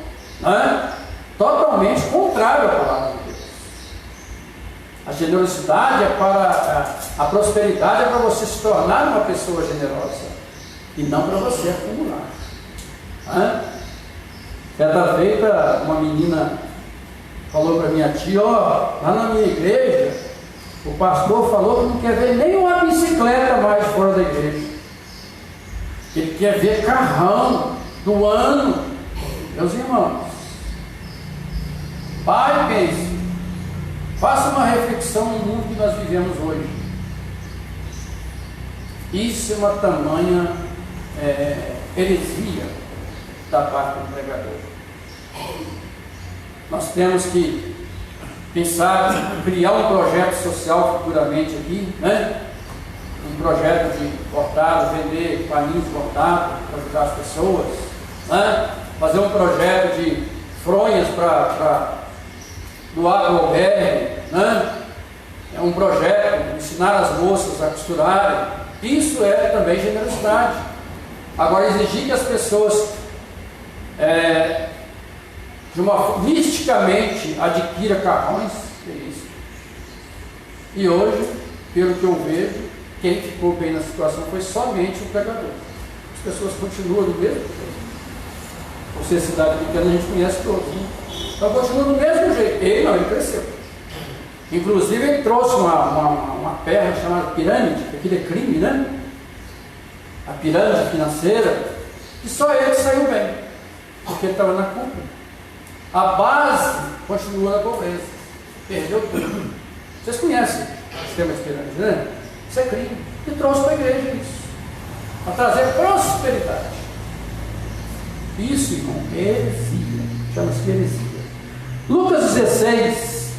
né? Totalmente contrário à palavra de Deus. A generosidade é para a prosperidade é para você se tornar uma pessoa generosa e não para você acumular. Certa feita, uma menina falou para minha tia: ó, lá na minha igreja o pastor falou que não quer ver nem uma bicicleta mais fora da igreja. Ele quer ver carrão do ano. Meus irmãos, pai, pense, faça uma reflexão no mundo que nós vivemos hoje. Isso é uma tamanha heresia da parte do pregador. Nós temos que, quem sabe, criar um projeto social futuramente aqui, né? Um projeto de cortado, vender paninhos cortados para ajudar as pessoas, né? Fazer um projeto de fronhas para doar para o albergue, né? É um projeto de ensinar as moças a costurarem. Isso é também generosidade. Agora, exigir que as pessoas misticamente adquira carrões, é isso. E hoje, pelo que eu vejo, quem ficou bem na situação foi somente o pregador. As pessoas continuam do mesmo jeito. Por ser cidade pequena, a gente conhece todos, né? Então continua do mesmo jeito. Ele cresceu. Inclusive ele trouxe uma perna chamada pirâmide, que aquilo é crime, né? A pirâmide financeira, que só ele saiu bem, porque ele estava na culpa. A base continua na pobreza. Perdeu tudo. Vocês conhecem o sistema de pirâmide, né? Isso é crime. E trouxe para a igreja isso. Para trazer prosperidade. Isso, irmão, é heresia. Chama-se heresia. Lucas 16.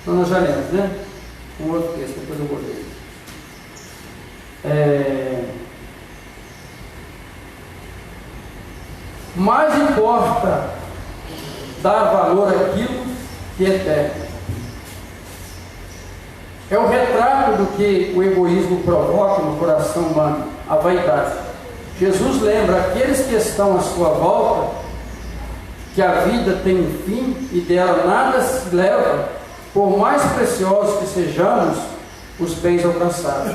Então nós já lemos, né? Um outro texto, depois eu vou ler. Mais importa dar valor àquilo que é eterno. É o retrato do que o egoísmo provoca no coração humano, a vaidade. Jesus lembra aqueles que estão à sua volta que a vida tem um fim e dela nada se leva, por mais preciosos que sejamos os bens alcançados.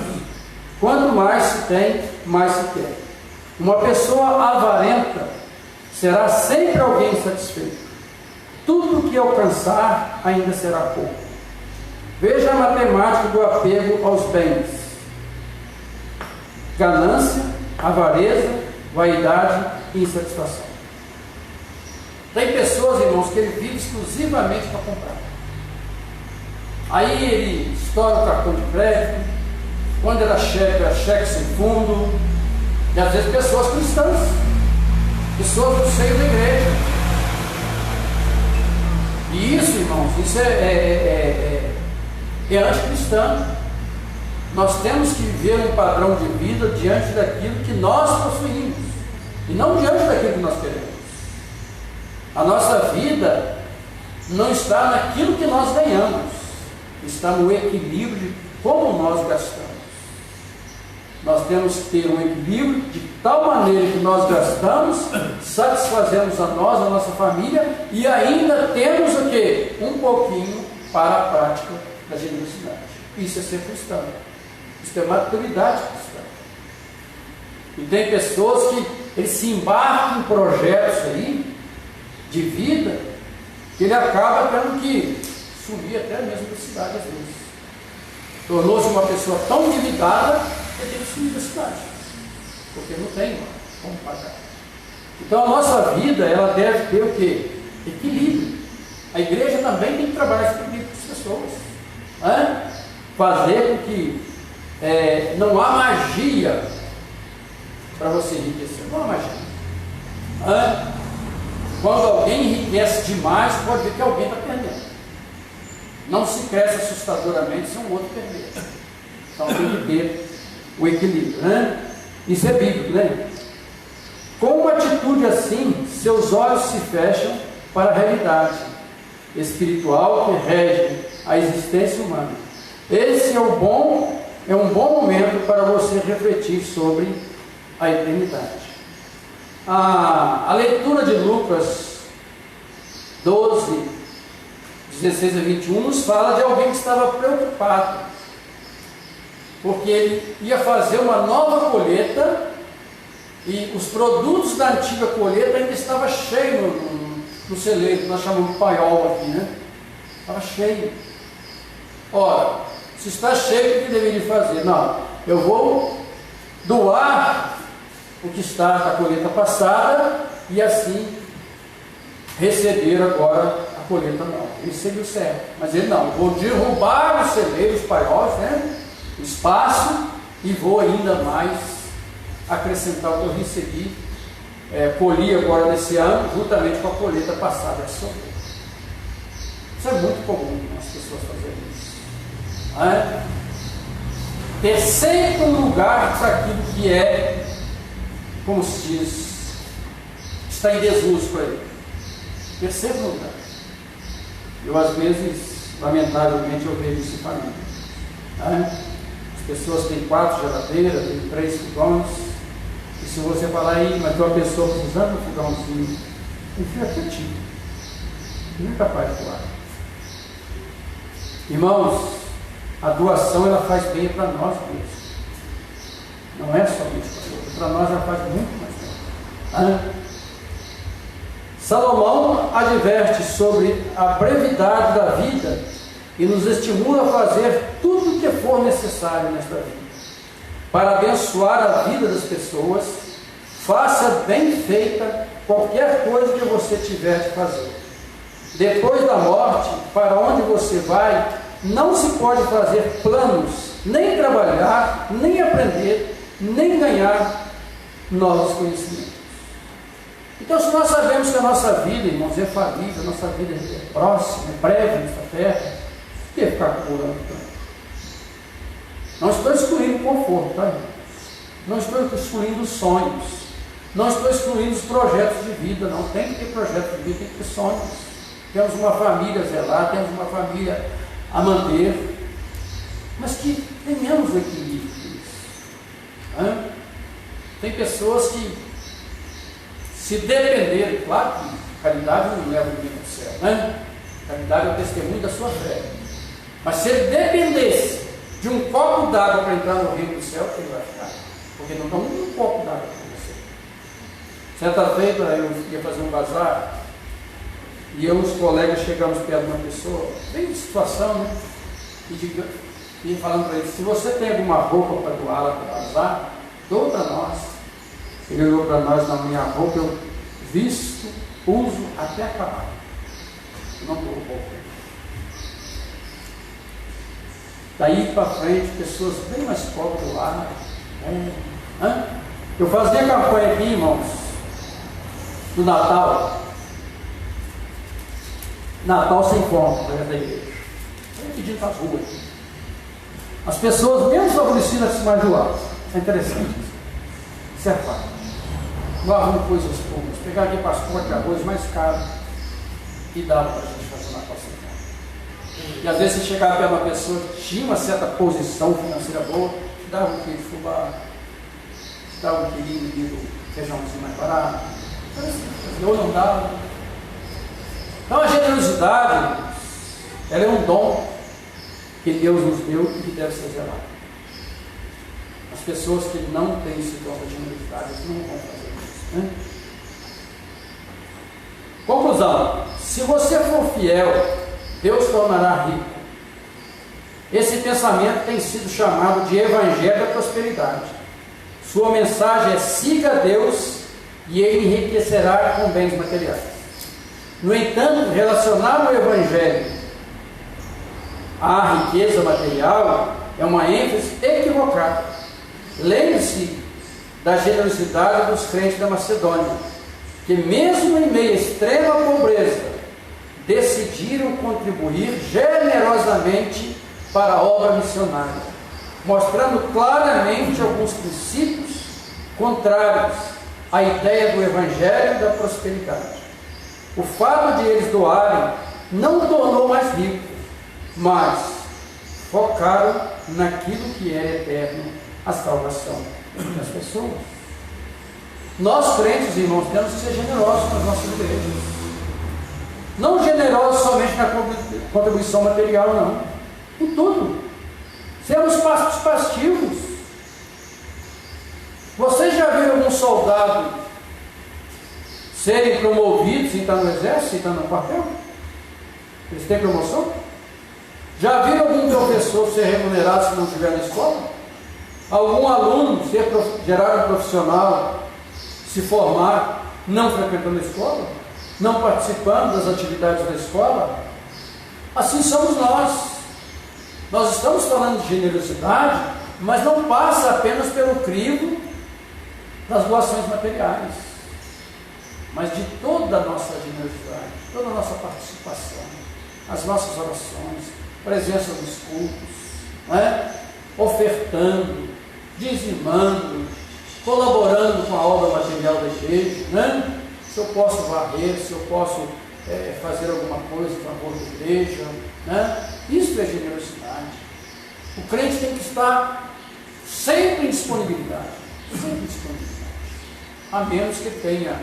Quanto mais se tem, mais se quer. Uma pessoa avarenta será sempre alguém insatisfeito. Tudo que alcançar ainda será pouco. Veja a matemática do apego aos bens: ganância, avareza, vaidade insatisfação. Tem pessoas, irmãos, que ele vive exclusivamente para comprar. Aí ele estoura o cartão de crédito, quando era cheque sem fundo, e às vezes pessoas cristãs, pessoas do seio da igreja. E isso, irmãos, isso é anticristão. Nós temos que viver um padrão de vida diante daquilo que nós possuímos, e não diante daquilo que nós queremos. A nossa vida não está naquilo que nós ganhamos, está no equilíbrio de como nós gastamos. Nós temos que ter um equilíbrio de tal maneira que nós gastamos, satisfazemos a nós, a nossa família, e ainda temos o quê? Um pouquinho para a prática da generosidade. Isso é ser cristão. Isso é maturidade cristã. E tem pessoas que eles se embarcam em projetos aí de vida, que ele acaba tendo que sumir até mesmo da cidade às vezes. Tornou-se uma pessoa tão endividada que ele tem que sumir da cidade, porque não tem como pagar. Então a nossa vida, ela deve ter o quê? Equilíbrio. A igreja também tem que trabalhar esse equilíbrio com as pessoas, fazer com que não há magia para você enriquecer, não há magia. Quando alguém enriquece demais, pode ver que alguém está perdendo. Não se cresce assustadoramente se um outro perder. Então tem que ter o equilíbrio, Isso é bíblico, Com uma atitude assim, seus olhos se fecham para a realidade espiritual que rege a existência humana. Esse é um bom momento para você refletir sobre a eternidade. A leitura de Lucas 12, 16 a 21 nos fala de alguém que estava preocupado, porque ele ia fazer uma nova colheita e os produtos da antiga colheita ainda estavam cheios no celeiro, que nós chamamos de paiol aqui, Estava cheio. Ora, se está cheio, o que deveria fazer? Não, eu vou doar o que está da colheita passada e assim receber agora a colheita nova. Isso seria o certo. Mas ele não, vou derrubar os celeiros, os paióis, o espaço, e vou ainda mais acrescentar o que eu recebi, colhi agora nesse ano, juntamente com a colheita passada que sobrou. Isso é muito comum as pessoas fazerem isso. Ter sempre um lugar para aquilo que é, como se diz, está em desuso para ele. Ter sempre um lugar. Eu, às vezes, lamentavelmente, eu vejo isso em família. As pessoas têm 4 geladeiras, têm 3 fogões, e se você falar aí, mas tem uma pessoa precisando de um fogãozinho, ele fica quietinho, não é capaz de doar. Irmãos, a doação ela faz bem para nós mesmos, não é somente para nós, ela faz muito mais bem. Salomão adverte sobre a brevidade da vida e nos estimula a fazer tudo o que for necessário nesta vida para abençoar a vida das pessoas. Faça bem feita qualquer coisa que você tiver de fazer. Depois da morte, para onde você vai, não se pode fazer planos, nem trabalhar, nem aprender, nem ganhar novos conhecimentos. Então, se nós sabemos que a nossa vida, irmãos, é falível, a nossa vida é próxima, é breve nesta terra, por que ficar acumulando tanto? Não estou excluindo o conforto, tá, irmãos? Não estou excluindo os sonhos, não estou excluindo os projetos de vida, não tem que ter projeto de vida, tem que ter sonhos. Temos uma família a zelar, temos uma família a manter, mas que tenhamos o equilíbrio disso. Tem pessoas que, se depender, claro que caridade não leva ninguém para o céu, caridade é o testemunho da sua fé, mas se ele dependesse de um copo d'água para entrar no reino do céu, ele vai ficar, porque não dá um copo d'água para você. Certa feita eu ia fazer um bazar, e eu e os colegas chegamos perto de uma pessoa, bem de situação, e falando para ele, se você tem alguma roupa para doar lá para o bazar, doa para nós. Ele olhou para nós: na minha roupa eu visto, uso até acabar. Eu não estou roubando. Daí para frente, pessoas bem mais pobres do lar. Eu fazia campanha aqui, irmãos, no Natal. Natal sem fome, dentro da igreja. Eu pedindo para as ruas. As pessoas menos favorecidas se mais doadas. É interessante. Isso é fato. Guardam coisas públicas. Pegar aqui pacote de arroz mais caro e dava para a gente fazer o Natal sem fome. E às vezes você chegava perto de uma pessoa que tinha uma certa posição financeira boa, te dava um quilo de fubá, te dava um quilinho de feijãozinho mais barato. Eu não dava. Então a generosidade, ela é um dom que Deus nos deu e que deve ser zelado. As pessoas que não têm esse dom da generosidade não vão fazer isso, né? Conclusão: se você for fiel, Deus tornará rico. Esse pensamento tem sido chamado de Evangelho da Prosperidade. Sua mensagem é: siga Deus e Ele enriquecerá com bens materiais. No entanto, relacionar o Evangelho à riqueza material é uma ênfase equivocada. Lembre-se da generosidade dos crentes da Macedônia, que mesmo em meio à extrema pobreza, decidiram contribuir generosamente para a obra missionária, mostrando claramente alguns princípios contrários à ideia do Evangelho da prosperidade. O fato de eles doarem não o tornou mais rico, mas focaram naquilo que é eterno, a salvação das pessoas. Nós crentes, irmãos, temos que ser generosos com as nossas igrejas. Não generosos somente na contribuição material, não. Em tudo. Sermos participativos. Vocês já viram algum soldado serem promovidos e estar no exército, e estar no quartel? Eles têm promoção? Já viram algum professor ser remunerado se não estiver na escola? Algum aluno gerar um profissional, se formar, não frequentando a escola? Não participando das atividades da escola? Assim somos nós. Nós estamos falando de generosidade, mas não passa apenas pelo crivo das doações materiais, mas de toda a nossa generosidade, toda a nossa participação, as nossas orações, presença nos cultos, ofertando, dizimando, colaborando com a obra material da igreja, se eu posso varrer, se eu posso fazer alguma coisa em favor da igreja, isso é generosidade. O crente tem que estar sempre em disponibilidade, a menos que tenha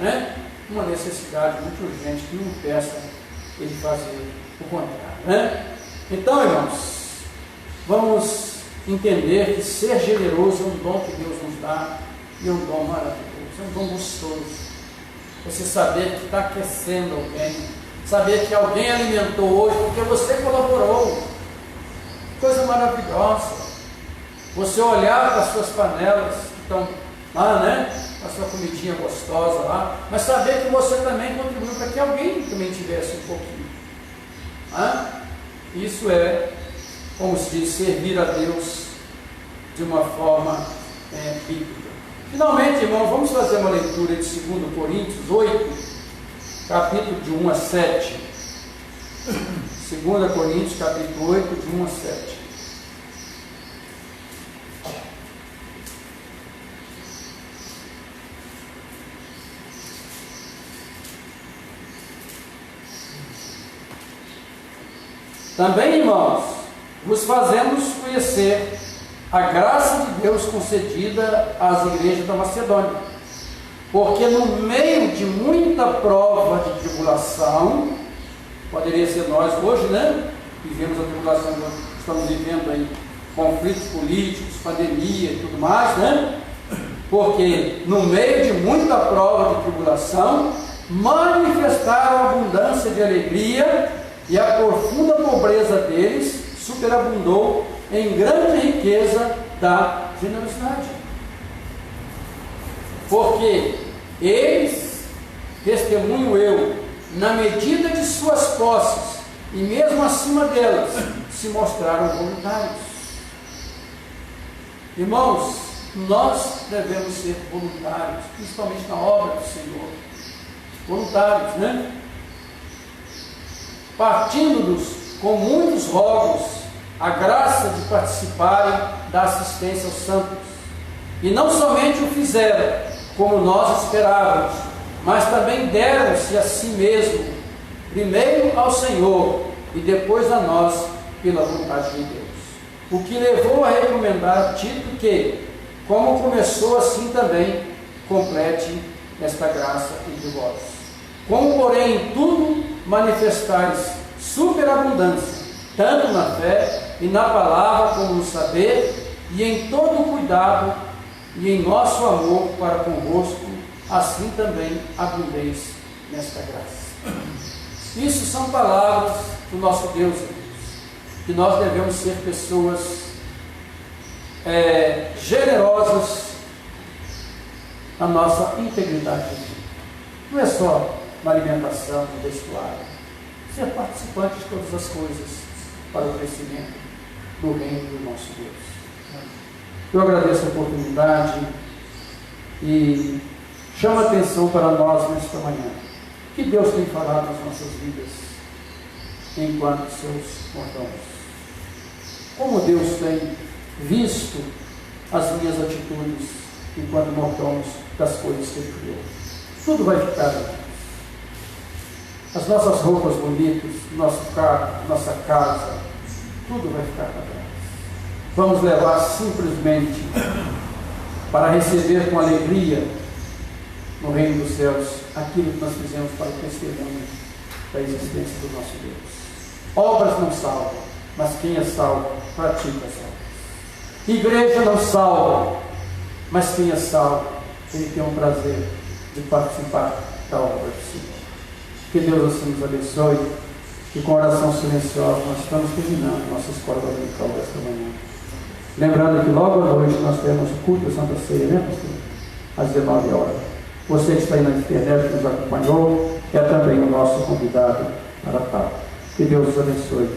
uma necessidade muito urgente que não impeça ele fazer o contrário. Então, irmãos, vamos entender que ser generoso é um dom que Deus nos dá, e é um dom maravilhoso, é um dom gostoso. Você saber que está aquecendo alguém, saber que alguém alimentou hoje porque você colaborou, coisa maravilhosa. Você olhar para as suas panelas que estão lá, a sua comidinha gostosa lá, mas saber que você também contribuiu para que alguém também tivesse um pouquinho. Isso é, como se diz, servir a Deus de uma forma bíblica. Finalmente, irmãos, vamos fazer uma leitura de 2 Coríntios 8, capítulo de 1 a 7. 2 Coríntios, capítulo 8, de 1 a 7. Também, irmãos, vos fazemos conhecer a graça de Deus concedida às igrejas da Macedônia, porque no meio de muita prova de tribulação, poderia ser nós hoje, vivemos a tribulação que estamos vivendo aí, conflitos políticos, pandemia e tudo mais, porque no meio de muita prova de tribulação, manifestaram a abundância de alegria, e a profunda pobreza deles superabundou em grande riqueza da generosidade. porque eles, testemunho eu, na medida de suas posses, e mesmo acima delas, se mostraram voluntários. Irmãos, nós devemos ser voluntários, principalmente na obra do Senhor. Voluntários, né? Partindo-nos com muitos rogos a graça de participarem da assistência aos santos. E não somente o fizeram, como nós esperávamos, mas também deram-se a si mesmo, primeiro ao Senhor e depois a nós, pela vontade de Deus. O que levou a recomendar a Tito que, como começou, assim também complete esta graça entre vós. Como, porém, em tudo manifestais superabundância, tanto na fé e na palavra como no saber, e em todo o cuidado e em nosso amor para convosco, assim também abundeis nesta graça. Isso são palavras do nosso Deus, que nós devemos ser pessoas generosas na nossa integridade de vida. Não é só na alimentação, no vestuário, ser participante de todas as coisas para o crescimento do reino do nosso Deus. Eu agradeço a oportunidade e chamo a atenção para nós nesta manhã. Que Deus tem falado nas nossas vidas enquanto seus mordomos. Como Deus tem visto as minhas atitudes enquanto mordomos das coisas que Ele criou. Tudo vai ficar bem. As nossas roupas bonitas, nosso carro, nossa casa, tudo vai ficar para trás. Vamos levar simplesmente para receber com alegria no reino dos céus aquilo que nós fizemos para o testemunho da existência do nosso Deus. Obras não salvam, mas quem é salvo pratica as obras. Igreja não salva, mas quem é salvo, ele tem o prazer de participar da obra do Senhor. Que Deus assim nos abençoe e com oração silenciosa nós estamos terminando nossa escola dominical desta manhã. Lembrando que logo à noite nós teremos o culto da Santa Ceia, né, pastor? Às 19 horas. Você que está aí na internet, que nos acompanhou, é também o nosso convidado para tal. Que Deus os abençoe.